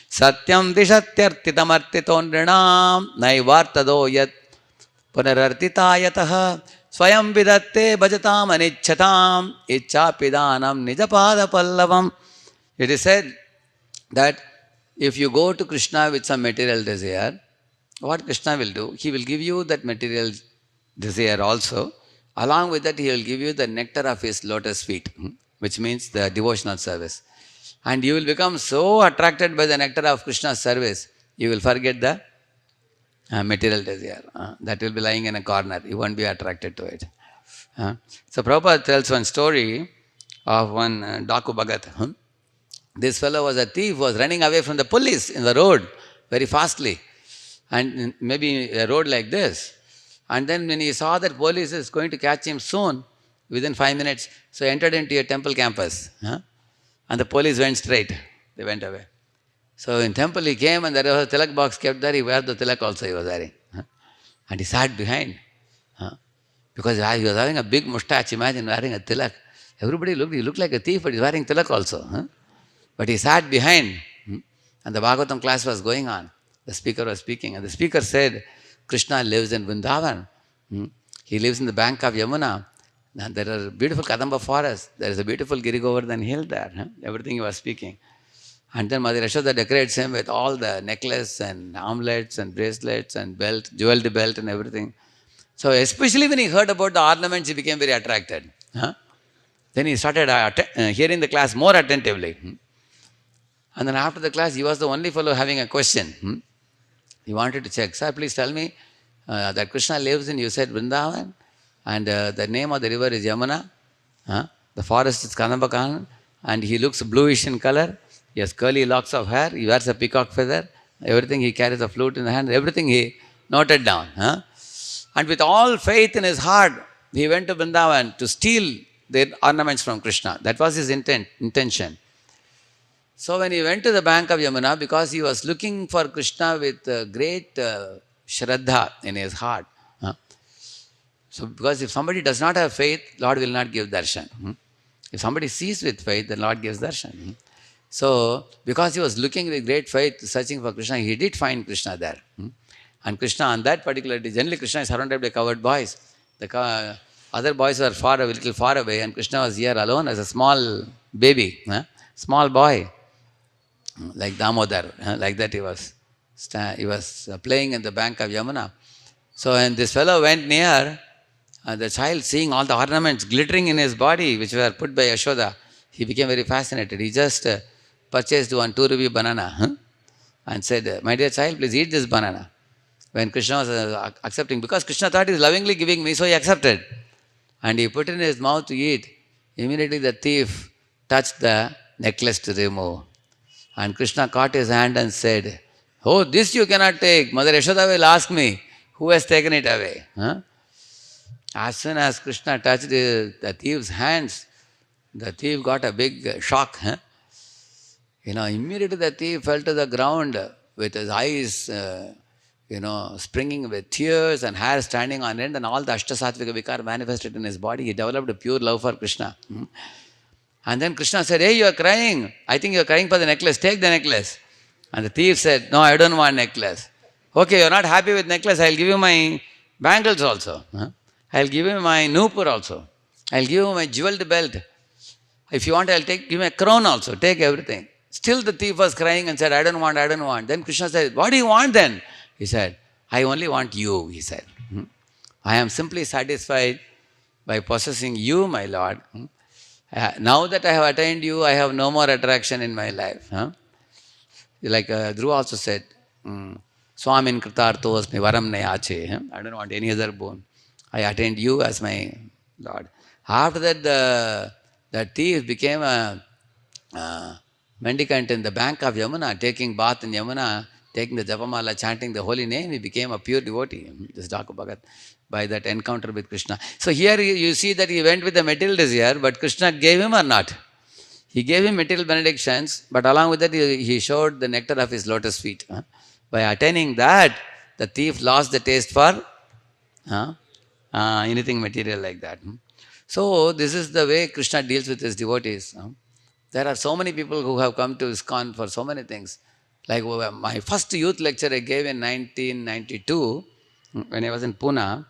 Satyam dishatyartitamartito nrinam naivartado yat punarartitayataha swayam vidatte bhajatam anichchatam ichchapidanam nijapada pallavam. It is said that if you go to Krishna with some material desire, what Krishna will do? He will give you that material desire also. Along with that, he will give you the nectar of his lotus feet, which means the devotional service. And you will become so attracted by the nectar of Krishna's service, you will forget the material desire. That will be lying in a corner. You won't be attracted to it. So Prabhupada tells one story of one Daku Bhagat. This fellow was a thief, was running away from the police in the road very fastly. And maybe a road like this. And then when he saw that police is going to catch him soon, within 5 minutes, so he entered into a temple campus. And the police went straight. They went away. So in temple he came and there was a tilak box kept there. He wore the tilak also he was wearing. And he sat behind. Because he was having a big mustache. Imagine wearing a tilak. Everybody looked, he looked like a thief, but he's wearing tilak also. Huh? But he sat behind, and the Bhagavatam class was going on. The speaker was speaking, and the speaker said, Krishna lives in Vrindavan. He lives in the bank of Yamuna. And there are beautiful Kadamba forests. There is a beautiful Giri Govardhan hill there. Everything he was speaking. And then Mother Yashoda decorates him with all the necklace and armlets and bracelets and belt, jeweled belt and everything. So especially when he heard about the ornaments, he became very attracted. Then he started hearing the class more attentively. And then after the class, he was the only fellow having a question. He wanted to check. Sir, please tell me that Krishna lives in, you said, Vrindavan, and the name of the river is Yamuna. The forest is Kadambakan, and he looks bluish in color. He has curly locks of hair. He wears a peacock feather. Everything, he carries a flute in the hand. Everything he noted down. And with all faith in his heart, he went to Vrindavan to steal the ornaments from Krishna. That was his intention. So when he went to the bank of Yamuna, because he was looking for Krishna with great shraddha in his heart. So because if somebody does not have faith, Lord will not give darshan. If somebody sees with faith, the Lord gives darshan. So because he was looking with great faith, searching for Krishna, he did find Krishna there. And Krishna on that particular day, generally Krishna is surrounded by covered boys. The other boys were a little far away, and Krishna was here alone as a small baby, small boy, like Damodar, like that he was playing in the bank of Yamuna. So when this fellow went near, the child seeing all the ornaments glittering in his body, which were put by Yashoda, he became very fascinated. He just purchased one 2 rupee banana and said, my dear child, please eat this banana. When Krishna was accepting, because Krishna thought he is lovingly giving me, so he accepted. And he put it in his mouth to eat. Immediately the thief touched the necklace to remove. And Krishna caught his hand and said, oh, this you cannot take. Mother Yashoda will ask me, who has taken it away? As soon as Krishna touched the thief's hands, the thief got a big shock. Immediately the thief fell to the ground with his eyes springing with tears and hair standing on end, and all the Ashtasattvika Vikar manifested in his body. He developed a pure love for Krishna. And then Krishna said, hey, you are crying. I think you are crying for the necklace. Take the necklace. And the thief said, no, I don't want necklace. Okay, you are not happy with necklace. I will give you my bangles also. I will give you my nupur also. I will give you my jeweled belt. If you want, I will give you a crown also. Take everything. Still the thief was crying and said, I don't want, I don't want. Then Krishna said, what do you want then? He said, I only want you, he said. I am simply satisfied by possessing you, my Lord. Now that I have attained you, I have no more attraction in my life. Like Dhruva also said, Swamin Kritartho asmi varam nayache. I don't want any other boon. I attained you as my Lord. After that, the thief became a mendicant in the bank of Yamuna, taking bath in Yamuna, taking the Japamala, chanting the holy name. He became a pure devotee, this Dhaku Bhagat, by that encounter with Krishna. So here you see that he went with the material desire, but Krishna gave him or not? He gave him material benedictions, but along with that he showed the nectar of his lotus feet. By attaining that, the thief lost the taste for anything material like that. So this is the way Krishna deals with his devotees. There are so many people who have come to ISKCON for so many things. Like my first youth lecture I gave in 1992, when I was in Pune.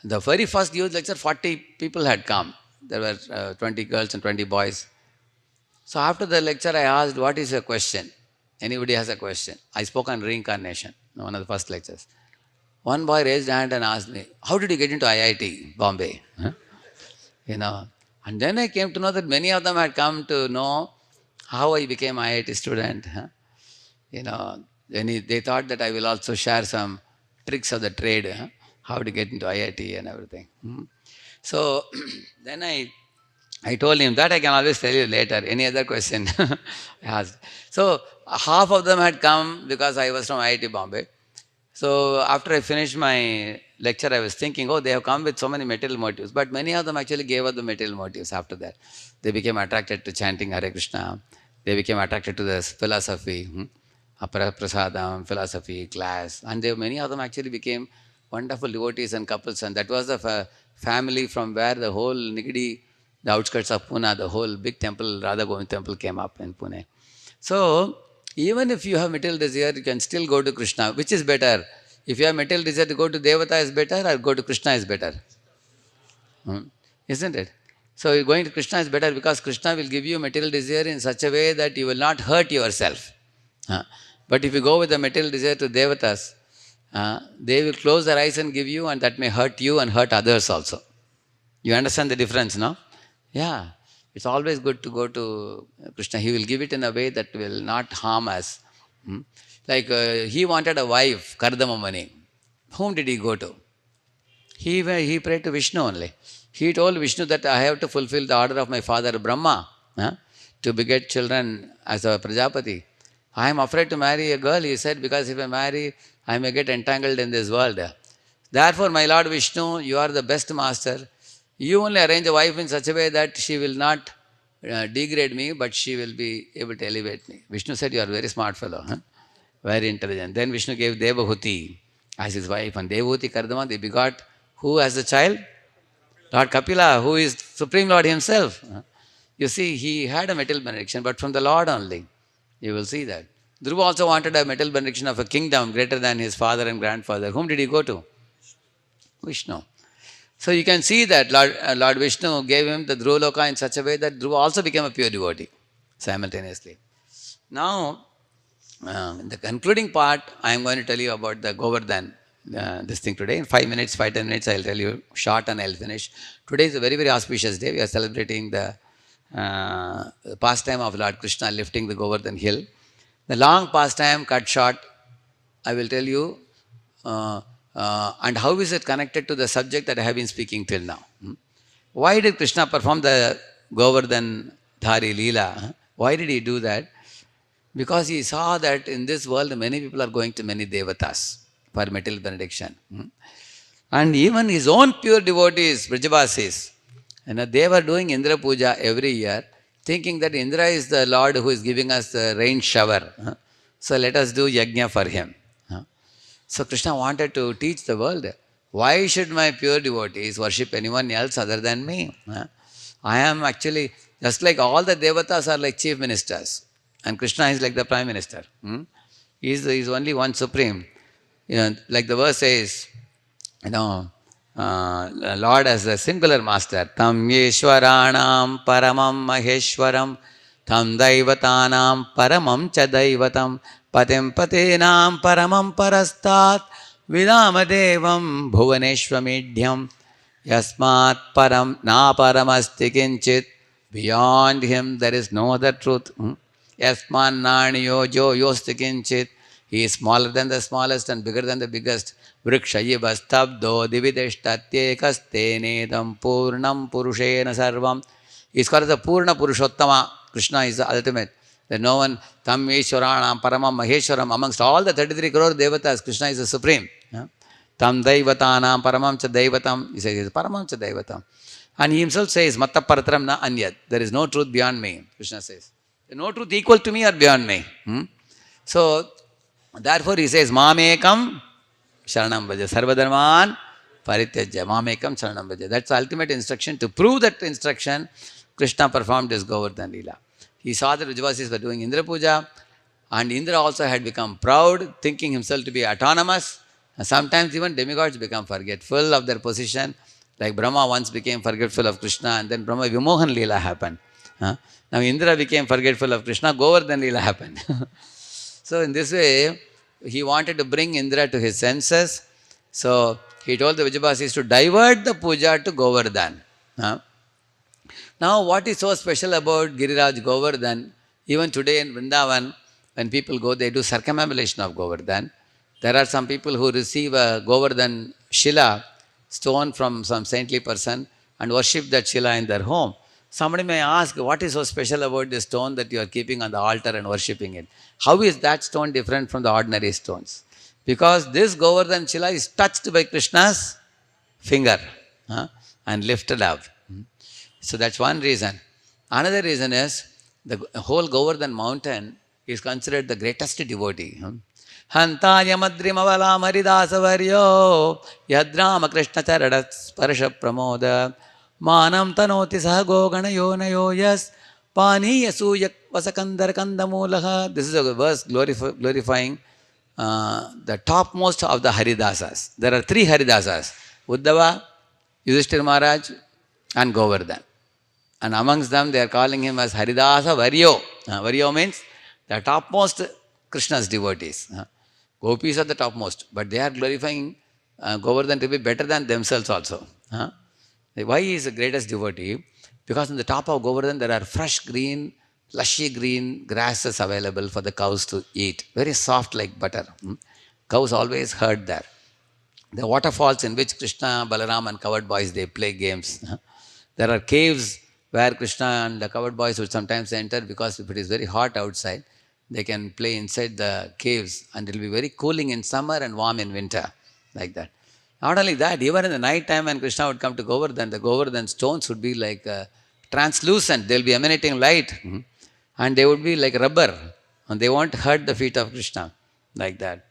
The very first youth lecture, 40 people had come. There were 20 girls and 20 boys. So after the lecture, I asked, what is your question? Anybody has a question? I spoke on reincarnation, one of the first lectures. One boy raised hand and asked me, how did you get into IIT, Bombay? And then I came to know that many of them had come to know how I became IIT student. They thought that I will also share some tricks of the trade, how to get into IIT and everything. So then I told him that I can always tell you later. Any other question? I asked. So half of them had come because I was from IIT Bombay. So after I finished my lecture, I was thinking, they have come with so many material motives. But many of them actually gave up the material motives after that. They became attracted to chanting Hare Krishna. They became attracted to the philosophy, prasadam, philosophy, class. And many of them actually became wonderful devotees and couples, and that was the family from where the whole Nigadi, the outskirts of Pune, the whole big temple, Radha Govind temple came up in Pune. So, even if you have material desire, you can still go to Krishna. Which is better? If you have material desire, to go to Devata is better or go to Krishna is better? Isn't it? So, going to Krishna is better because Krishna will give you material desire in such a way that you will not hurt yourself. But if you go with the material desire to Devatas, they will close their eyes and give you, and that may hurt you and hurt others also. You understand the difference, no? Yeah. It's always good to go to Krishna. He will give it in a way that will not harm us. Like he wanted a wife, Kardama Mani. Whom did he go to? He prayed to Vishnu only. He told Vishnu that I have to fulfill the order of my father Brahma to beget children as a Prajapati. I am afraid to marry a girl, he said, because if I marry, I may get entangled in this world. Therefore, my Lord Vishnu, you are the best master. You only arrange a wife in such a way that she will not degrade me, but she will be able to elevate me. Vishnu said, you are a very smart fellow, very intelligent. Then Vishnu gave Devahuti as his wife, and Devahuti Kardama, they begot who as a child? Lord Kapila, who is Supreme Lord himself. You see, he had a material benediction, but from the Lord only. You will see that. Dhruva also wanted a material benediction of a kingdom greater than his father and grandfather. Whom did he go to? Vishnu. So you can see that Lord Vishnu gave him the Dhruva Loka in such a way that Dhruva also became a pure devotee simultaneously. Now, in the concluding part, I am going to tell you about the Govardhan, this thing today. In 5 minutes, 5-10 minutes, I will tell you short and I will finish. Today is a very, very auspicious day. We are celebrating the pastime of Lord Krishna lifting the Govardhan hill. The long pastime cut short, I will tell you, and how is it connected to the subject that I have been speaking till now. Why did Krishna perform the Govardhan Dhari Leela? Why did he do that? Because he saw that in this world many people are going to many devatas for material benediction. And even his own pure devotees, Brajavasis, they were doing Indra Puja every year, thinking that Indra is the Lord who is giving us the rain shower. So let us do yajna for him. So Krishna wanted to teach the world, why should my pure devotees worship anyone else other than me? I am actually, just like all the devatas are like chief ministers, and Krishna is like the prime minister. He is only one supreme. Like the verse says, Lord as the singular master, Tam Yeshwaranam Paramam Maheshwaram, Tam Daivatanam Paramam Cha Daivatam, Patim Patenam Paramam Parastat, Vidamadevam Bhuvaneshwamidhyam, Yasmat Param Na Paramasti Kinchit, beyond him there is no other truth. Yasman Naniyo Jo Yosti Kinchit, he is smaller than the smallest and bigger than the biggest. Vrikshayivastabdo divideshtatyekastenedam purnam purushena sarvam. He is called the Purna Purushottama. Krishna is the ultimate. There is no one, Tam Ishwaranam Paramam Maheshwaram. Amongst all the 33 crore devatas, Krishna is the supreme. Tam Daivatanam Paramam Cha Daivatam. He says, Paramam Cha Daivatam. And he himself says, Matta Paratram Na Anyat. There is no truth beyond me, Krishna says. There is no truth equal to me or beyond me. So, therefore he says, Mamekam Sharanam Bhaja. Sarvadharman Parityaja. Mamekam Sharanam Bhaja. That's the ultimate instruction. To prove that instruction, Krishna performed his Govardhan Leela. He saw that Vrajavasis were doing Indra Puja, and Indra also had become proud, thinking himself to be autonomous. And sometimes even demigods become forgetful of their position. Like Brahma once became forgetful of Krishna, and then Brahma Vimohan Leela happened. Now Indra became forgetful of Krishna, Govardhan Leela happened. So in this way, he wanted to bring Indra to his senses. So he told the Vrajavasis to divert the puja to Govardhan. Now what is so special about Giriraj Govardhan? Even today in Vrindavan, when people go, they do circumambulation of Govardhan. There are some people who receive a Govardhan Shila, stone from some saintly person, and worship that Shila in their home. Somebody may ask, what is so special about this stone that you are keeping on the altar and worshipping it? How is that stone different from the ordinary stones? Because this Govardhan Shila is touched by Krishna's finger and lifted up. So that's one reason. Another reason is the whole Govardhan mountain is considered the greatest devotee. Hantaya madrimavalam haridasavaryo yadrama krishna charada sparsha pramoda manam tanoti sahago ganayo nayo yas pani yasuyak vasakandar kandamulaha. This is a verse glorifying the topmost of the Haridasas. There are three Haridasas: Uddhava, Yudhishthira Maharaj, and Govardhan. And amongst them, they are calling him as Haridasa Varyo. Varyo means the topmost Krishna's devotees. Gopis are the topmost, but they are glorifying Govardhan to be better than themselves also. Why he is the greatest devotee? Because on the top of Govardhan, there are fresh green, lushy green grasses available for the cows to eat. Very soft like butter. Cows always herd there. The waterfalls in which Krishna, Balaram and covered boys, they play games. There are caves where Krishna and the covered boys would sometimes enter, because if it is very hot outside, they can play inside the caves, and it will be very cooling in summer and warm in winter, like that. Not only that, even in the night time when Krishna would come to Govardhan, the Govardhan stones would be like translucent. They will be emanating light, and they would be like rubber, and they won't hurt the feet of Krishna, like that.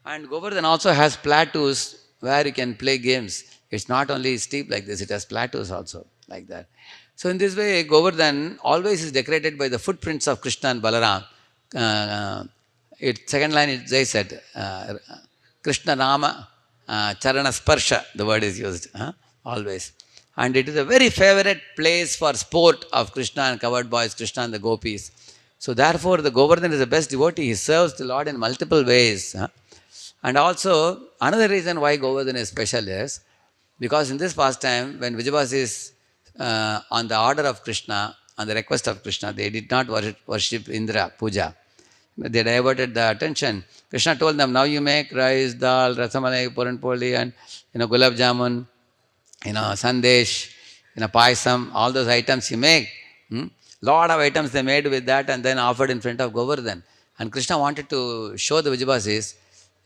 And Govardhan also has plateaus where you can play games. It's not only steep like this, it has plateaus also, like that. So in this way, Govardhan always is decorated by the footprints of Krishna and Balaram. Second line, they said, Krishna Nama Charana Sparsha, the word is used, always. And it is a very favorite place for sport of Krishna and covered boys, Krishna and the gopis. So therefore, the Govardhan is the best devotee. He serves the Lord in multiple ways. And also, another reason why Govardhan is special is because in this pastime, when Vijayavasi is on the order of Krishna, on the request of Krishna, they did not worship Indra, Puja. They diverted the attention. Krishna told them, now you make rice, dal, rasamalai, puran poli, and gulab jamun, sandesh, paisam, all those items you make. Lot of items they made with that and then offered in front of Govardhan. And Krishna wanted to show the Vijayavasis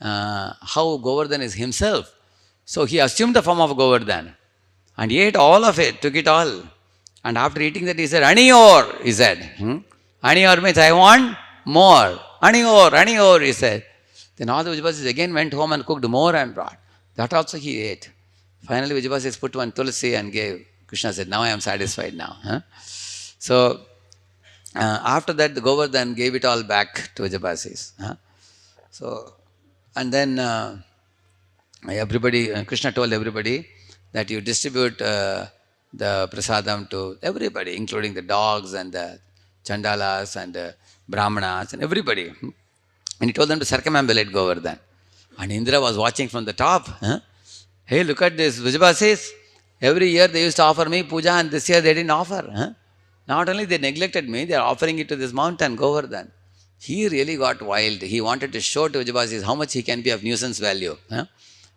how Govardhan is himself. So he assumed the form of Govardhan and he ate all of it, took it all. And after eating that, he said, Aniyor, he said. Aniyor means, I want more. Aniyor, he said. Then all the Vijayavasis again went home and cooked more and brought. That also he ate. Finally, Vijayavasis put one tulsi and gave. Krishna said, now I am satisfied now. So, after that, the Govardhan gave it all back to Vijayavasis. So, and then Krishna told everybody that you distribute the prasadam to everybody, including the dogs and the chandalas and the brahmanas and everybody. And he told them to circumambulate Govardhan. And Indra was watching from the top. Hey, look at this, Vijayavasis. Every year they used to offer me puja, and this year they didn't offer. Not only they neglected me, they are offering it to this mountain, Govardhan. He really got wild. He wanted to show to Vijayavasis how much he can be of nuisance value.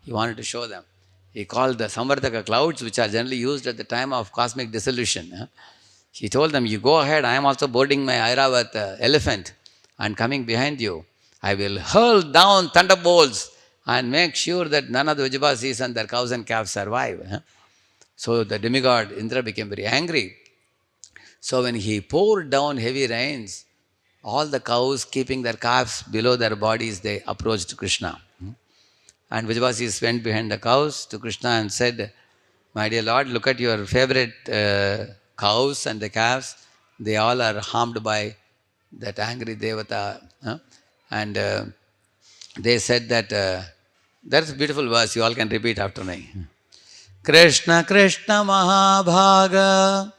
He wanted to show them. He called the Samvartaka clouds, which are generally used at the time of cosmic dissolution. He told them, you go ahead, I am also boarding my Airavat elephant and coming behind you. I will hurl down thunderbolts and make sure that none of the Vijayavasis and their cows and calves survive. So the demigod Indra became very angry. So when he poured down heavy rains, all the cows keeping their calves below their bodies, they approached Krishna. And Vijayavasis went behind the cows to Krishna and said, my dear Lord, look at your favorite cows and the calves. They all are harmed by that angry Devata. And they said that, that's a beautiful verse, you all can repeat after me. Krishna Krishna Mahabhaga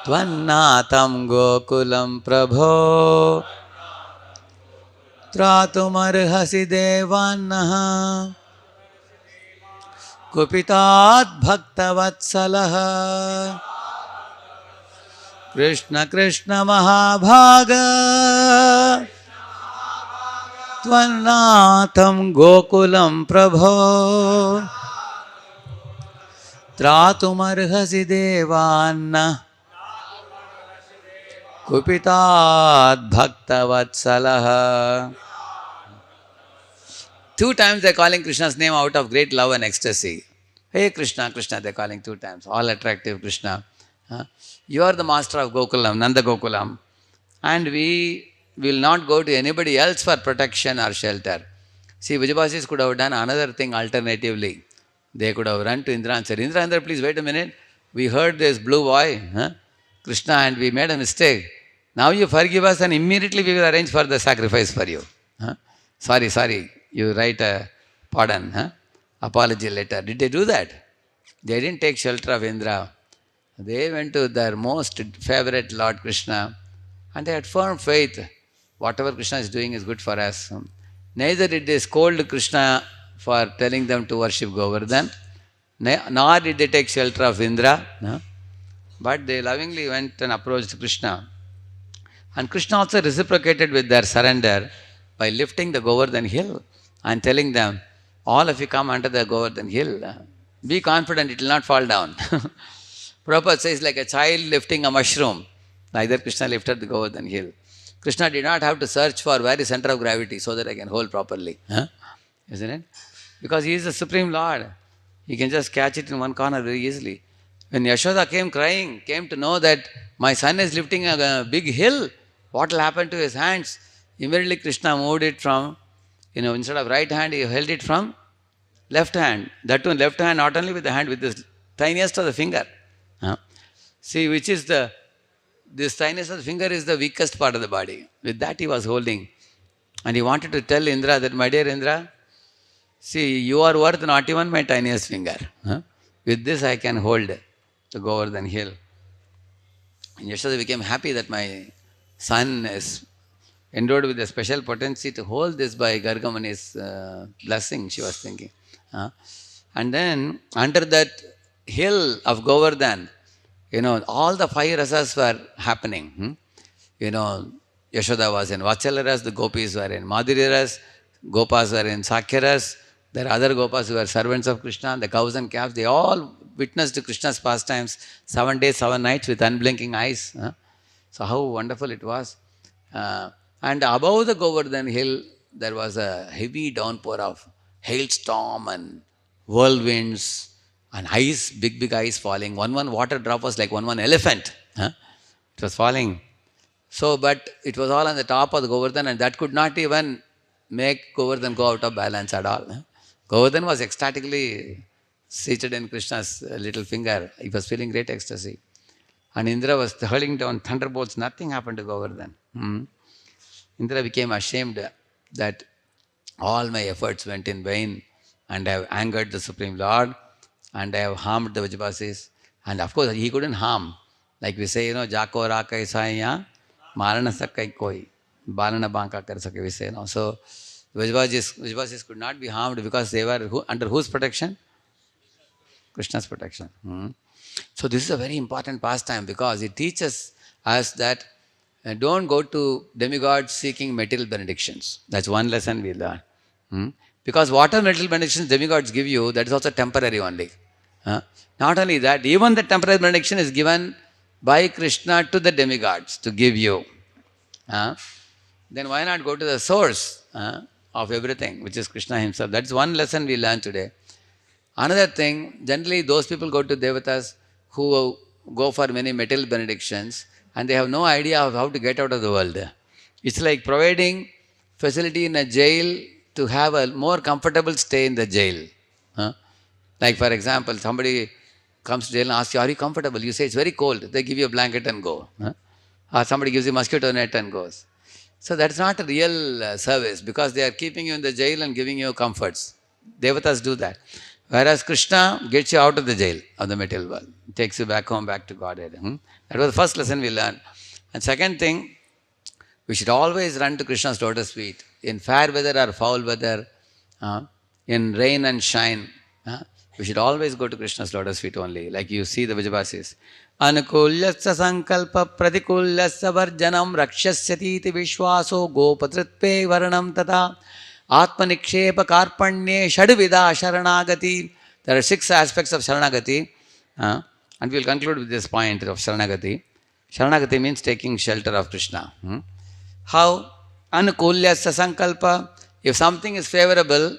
Tvannatam Gokulam Prabho Tratumarhasi Devannaha Kupitat Bhaktavatsalaha Krishna Krishna Mahabhaga Tvannatam Gokulam Prabho Tratumarhasi Devanna Kupitat Bhaktavatsalaha. 2 times they are calling Krishna's name out of great love and ecstasy. Hey Krishna, Krishna, they are calling 2 times. All attractive Krishna. You are the master of Gokulam, Nanda Gokulam. And we will not go to anybody else for protection or shelter. See, Vijayabasis could have done another thing alternatively. They could have run to Indra and said, Indra, Indra, please wait a minute. We heard this blue boy, Krishna, and we made a mistake. Now you forgive us and immediately we will arrange for the sacrifice for you. Sorry, you write a pardon, apology letter. Did they do that? They didn't take shelter of Indra. They went to their most favorite Lord Krishna and they had firm faith. Whatever Krishna is doing is good for us. Neither did they scold Krishna for telling them to worship Govardhan, nor did they take shelter of Indra. But they lovingly went and approached Krishna. And Krishna also reciprocated with their surrender by lifting the Govardhan hill and telling them, all of you come under the Govardhan hill. Be confident it will not fall down. Prabhupada says like a child lifting a mushroom. Neither Krishna lifted the Govardhan hill. Krishna did not have to search for where is center of gravity so that I can hold properly. Isn't it? Because he is the Supreme Lord. He can just catch it in one corner very easily. When Yashoda came crying, came to know that my son is lifting a big hill, what will happen to his hands? Immediately Krishna moved it from, instead of right hand, he held it from left hand. That one left hand, not only with the hand, with this tiniest of the finger. See, which is this tiniest of the finger is the weakest part of the body. With that he was holding. And he wanted to tell Indra that, my dear Indra, see, you are worth not even my tiniest finger. With this I can hold the Govardhan hill. And Yashoda became happy that my son is endowed with a special potency to hold this by Gargamani's blessing, she was thinking. And then under that hill of Govardhan, all the 5 rasas were happening. Yashoda was in Vatsalya ras, the gopis were in Madhurya ras, gopas were in Sakya ras, there are other gopas who were servants of Krishna, the cows and calves, they all witnessed Krishna's pastimes 7 days, 7 nights with unblinking eyes. So how wonderful it was. And above the Govardhan hill, there was a heavy downpour of hailstorm and whirlwinds and ice, big ice falling. One water drop was like one elephant. It was falling. So, but it was all on the top of the Govardhan and that could not even make Govardhan go out of balance at all. Govardhan was ecstatically seated in Krishna's little finger. He was feeling great ecstasy. And Indra was hurling down thunderbolts. Nothing happened to Govardhan. Indra became ashamed that all my efforts went in vain and I have angered the Supreme Lord and I have harmed the Vijayabasis. And of course, he couldn't harm. Like we say, Jako Raka Isaiya, Marana Sakai Koi, Balana Banka Kar Sake, we say. So, Vijayabasis could not be harmed because they were under whose protection? Krishna's protection. So, this is a very important pastime because it teaches us that don't go to demigods seeking material benedictions. That's one lesson we learn. Because whatever material benedictions demigods give you, that is also temporary only. Not only that, even the temporary benediction is given by Krishna to the demigods to give you. Then why not go to the source of everything, which is Krishna himself? That's one lesson we learn today. Another thing, generally those people go to devatas who go for many material benedictions and they have no idea of how to get out of the world. It's like providing facility in a jail to have a more comfortable stay in the jail. Like for example, somebody comes to jail and asks you, are you comfortable? You say, it's very cold. They give you a blanket and go. Or somebody gives you a mosquito net and goes. So that's not a real service because they are keeping you in the jail and giving you comforts. Devatas do that. Whereas Krishna gets you out of the jail of the material world. Takes you back home, back to Godhead. That was the first lesson we learned. And second thing, we should always run to Krishna's lotus feet. In fair weather or foul weather, in rain and shine, we should always go to Krishna's lotus feet only. Like you see the Vijayabasis. Anukulyasya sankalpa pratikulyasya varjanam rakshasyatiti vishwaso gopatritve varanam tata atmanikshepa karpanye shadvida sharanagati. There are 6 aspects of sharanagati. And we will conclude with this point of sharanagati. Sharanagati means taking shelter of Krishna. How? Anukulyasya sankalpa. If something is favorable,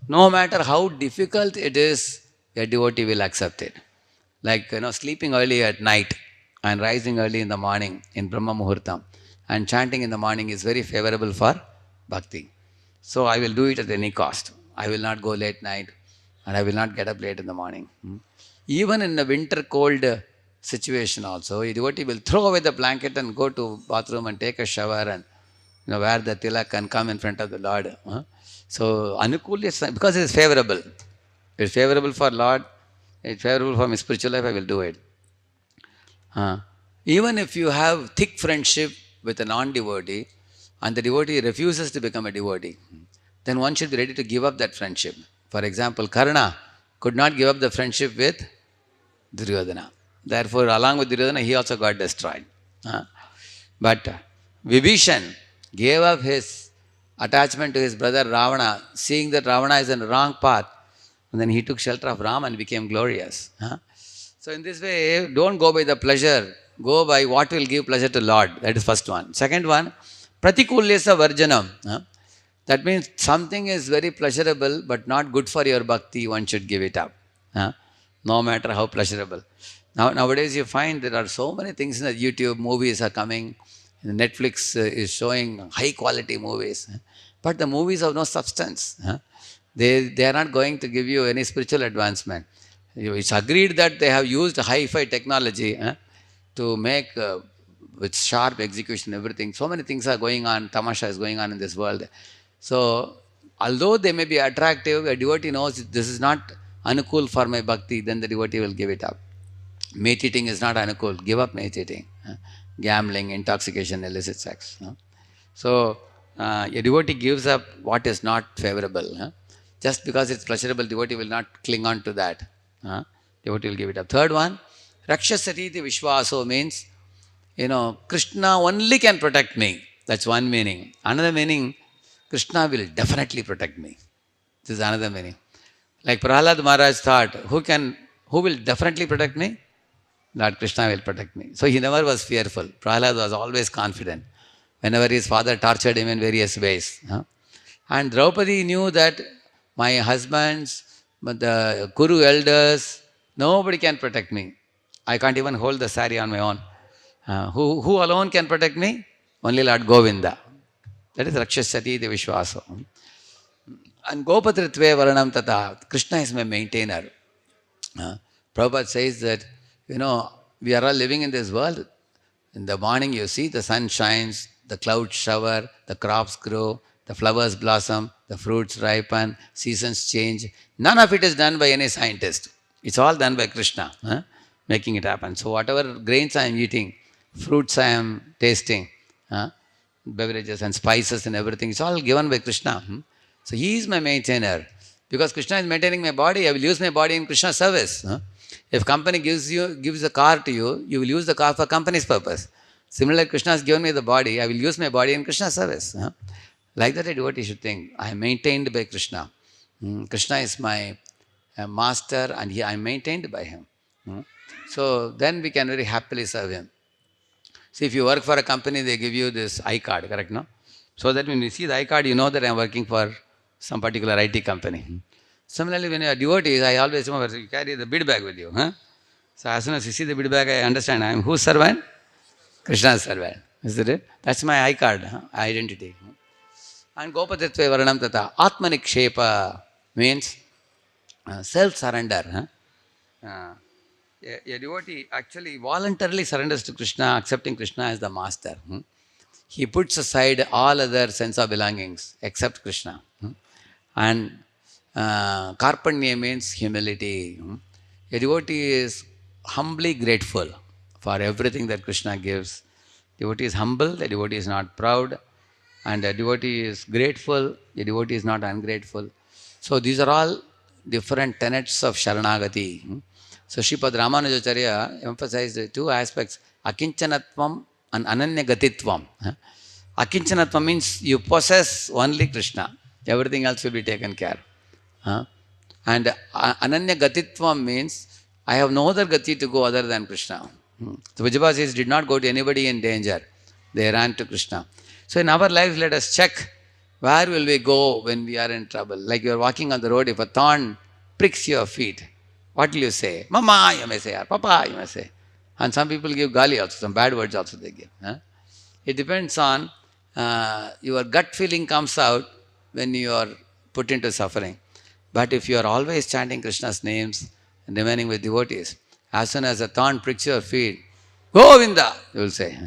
no matter how difficult it is, a devotee will accept it. Like, sleeping early at night and rising early in the morning in Brahma Muhurtam. and chanting in the morning is very favorable for bhakti. So I will do it at any cost. I will not go late night and I will not get up late in the morning. Even in a winter cold situation also, a devotee will throw away the blanket and go to bathroom and take a shower and wear the tilak and come in front of the Lord. So Anukul is because it is favorable. It is favorable for Lord. It is favorable for my spiritual life. I will do it. Even if you have thick friendship with a non-devotee and the devotee refuses to become a devotee, then one should be ready to give up that friendship. For example, Karna could not give up the friendship with Duryodhana. Therefore, along with Duryodhana, he also got destroyed. But Vibhishan gave up his attachment to his brother Ravana, seeing that Ravana is in the wrong path, and then he took shelter of Rama and became glorious. So in this way, don't go by the pleasure, go by what will give pleasure to Lord. That is first one. Second one, Pratikulyasa Varjanam. That means something is very pleasurable but not good for your bhakti, one should give it up. No matter how pleasurable. Nowadays you find there are so many things in the YouTube, movies are coming, Netflix is showing high quality movies. But the movies have no substance. They are not going to give you any spiritual advancement. It's agreed that they have used hi-fi technology to make with sharp execution everything. So many things are going on, tamasha is going on in this world. So, although they may be attractive, a devotee knows this is not anukul for my bhakti, then the devotee will give it up. Meat eating is not anukul, give up meat eating. Gambling, intoxication, illicit sex. So, a devotee gives up what is not favorable. Just because it's pleasurable, devotee will not cling on to that. Devotee will give it up. Third one, Rakshasariti Vishwaso means, Krishna only can protect me. That's one meaning. Another meaning, Krishna will definitely protect me. This is another meaning. Like Prahlad Maharaj thought, who will definitely protect me? Lord Krishna will protect me. So he never was fearful. Prahlad was always confident whenever his father tortured him in various ways. And Draupadi knew that my husbands, the Kuru elders, nobody can protect me. I can't even hold the sari on my own. Who alone can protect me? Only Lord Govinda. That is Rakshasati the Vishwasa. And Gopatritve Varanam Tata. Krishna is my maintainer. Prabhupada says that, we are all living in this world. In the morning you see the sun shines, the clouds shower, the crops grow, the flowers blossom, the fruits ripen, seasons change. None of it is done by any scientist. It's all done by Krishna, making it happen. So whatever grains I am eating, fruits I am tasting, beverages and spices and everything, it's all given by Krishna. So he is my maintainer. Because Krishna is maintaining my body, I will use my body in Krishna's service. If company gives a car to you, you will use the car for company's purpose. Similarly, Krishna has given me the body, I will use my body in Krishna's service. Like that a devotee should think, I am maintained by Krishna. Krishna is my master and I am maintained by him. So then we can very happily serve him. See, if you work for a company, they give you this I-card, correct, no? So that when you see the I-card, you know that I am working for some particular IT company. Similarly, when you are devotees, I always remember, you carry the bead bag with you. So as soon as you see the bead bag, I understand I am whose servant? Krishna's servant. Is that it? That's my I-card, identity. And Gopatritve Varanam Tata. Atmanikshepa means self-surrender. A devotee actually voluntarily surrenders to Krishna, accepting Krishna as the master. He puts aside all other sense of belongings except Krishna. And Karpanya means humility. A devotee is humbly grateful for everything that Krishna gives. Devotee is humble, the devotee is not proud, and a devotee is grateful, a devotee is not ungrateful. So these are all different tenets of Sharanagati. So Sripad Ramanujacharya emphasized two aspects, Akinchanatvam and Ananyagatitvam. Akinchanatvam means you possess only Krishna, everything else will be taken care. And Ananyagatitvam means I have no other gati to go other than Krishna. So Vijayabhasis did not go to anybody in danger. They ran to Krishna. So in our lives, let us check where will we go when we are in trouble. Like you are walking on the road, if a thorn pricks your feet, what will you say? Mama, you may say, or Papa, you may say. And some people give gali also, some bad words also they give. It depends on your gut feeling comes out when you are put into suffering. But if you are always chanting Krishna's names and remaining with devotees, as soon as a thorn pricks your feet, Govinda, you will say,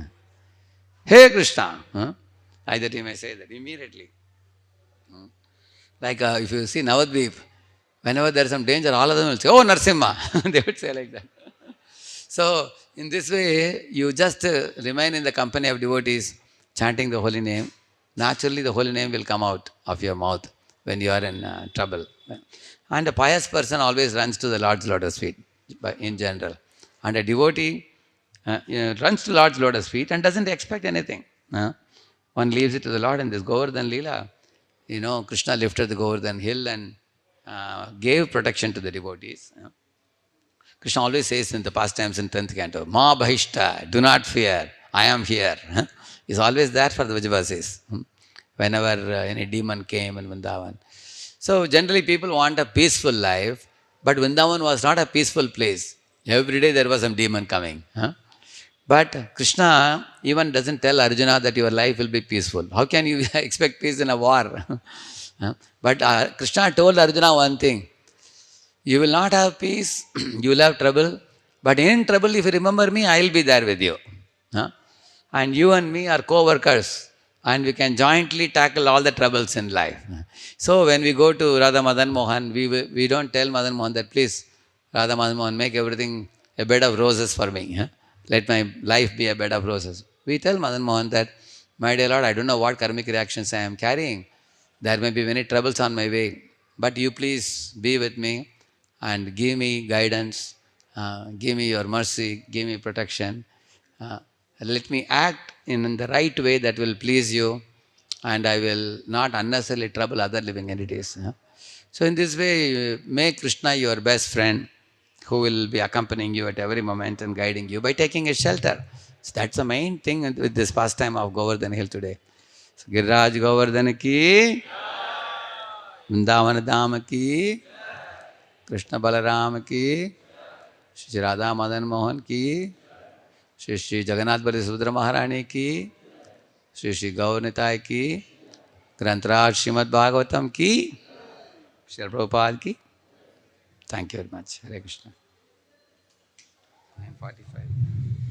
Hare Krishna. Huh? Either you may say that immediately. Like if you see Navadvip, whenever there is some danger, all of them will say, Oh Narsimha. They would say like that. So, in this way, you just remain in the company of devotees, chanting the holy name. Naturally, the holy name will come out of your mouth when you are in trouble. And a pious person always runs to the Lord's lotus feet, in general. And a devotee runs to Lord's lotus feet and doesn't expect anything. One leaves it to the Lord in this Govardhan Leela. Krishna lifted the Govardhan hill and gave protection to the devotees. Krishna always says in the pastimes in 10th canto, Ma Bhahishta, do not fear, I am here. He's always there for the Vijavasis. Whenever any demon came in Vrindavan. So generally people want a peaceful life, but Vrindavan was not a peaceful place. Every day there was some demon coming. But Krishna even doesn't tell Arjuna that your life will be peaceful. How can you expect peace in a war? But Krishna told Arjuna one thing. You will not have peace, you will have trouble. But in trouble, if you remember me, I will be there with you. And you and me are co-workers. And we can jointly tackle all the troubles in life. So when we go to Radha Madan Mohan, we don't tell Madan Mohan that, please, Radha Madan Mohan, make everything a bed of roses for me. Let my life be a bed of roses. We tell Madan Mohan that, my dear Lord, I don't know what karmic reactions I am carrying. There may be many troubles on my way. But you please be with me and give me guidance, give me your mercy, give me protection. Let me act in the right way that will please you, and I will not unnecessarily trouble other living entities. So in this way, make Krishna your best friend who will be accompanying you at every moment and guiding you by taking a shelter. So that's the main thing with this pastime of Govardhan Hill today. So Giriraj Govardhan ki, Vrindavan Dham ki, Krishna Balaram ki, Shri Radha Madan Mohan ki, Shri Shri Jagannath Bali Subhadra Maharani ki, Shri Shri Gaur Nitai ki, Grantaraj Srimad Bhagavatam ki, Shri Prabhupada ki. Thank you very much. Hare Krishna. 9:45.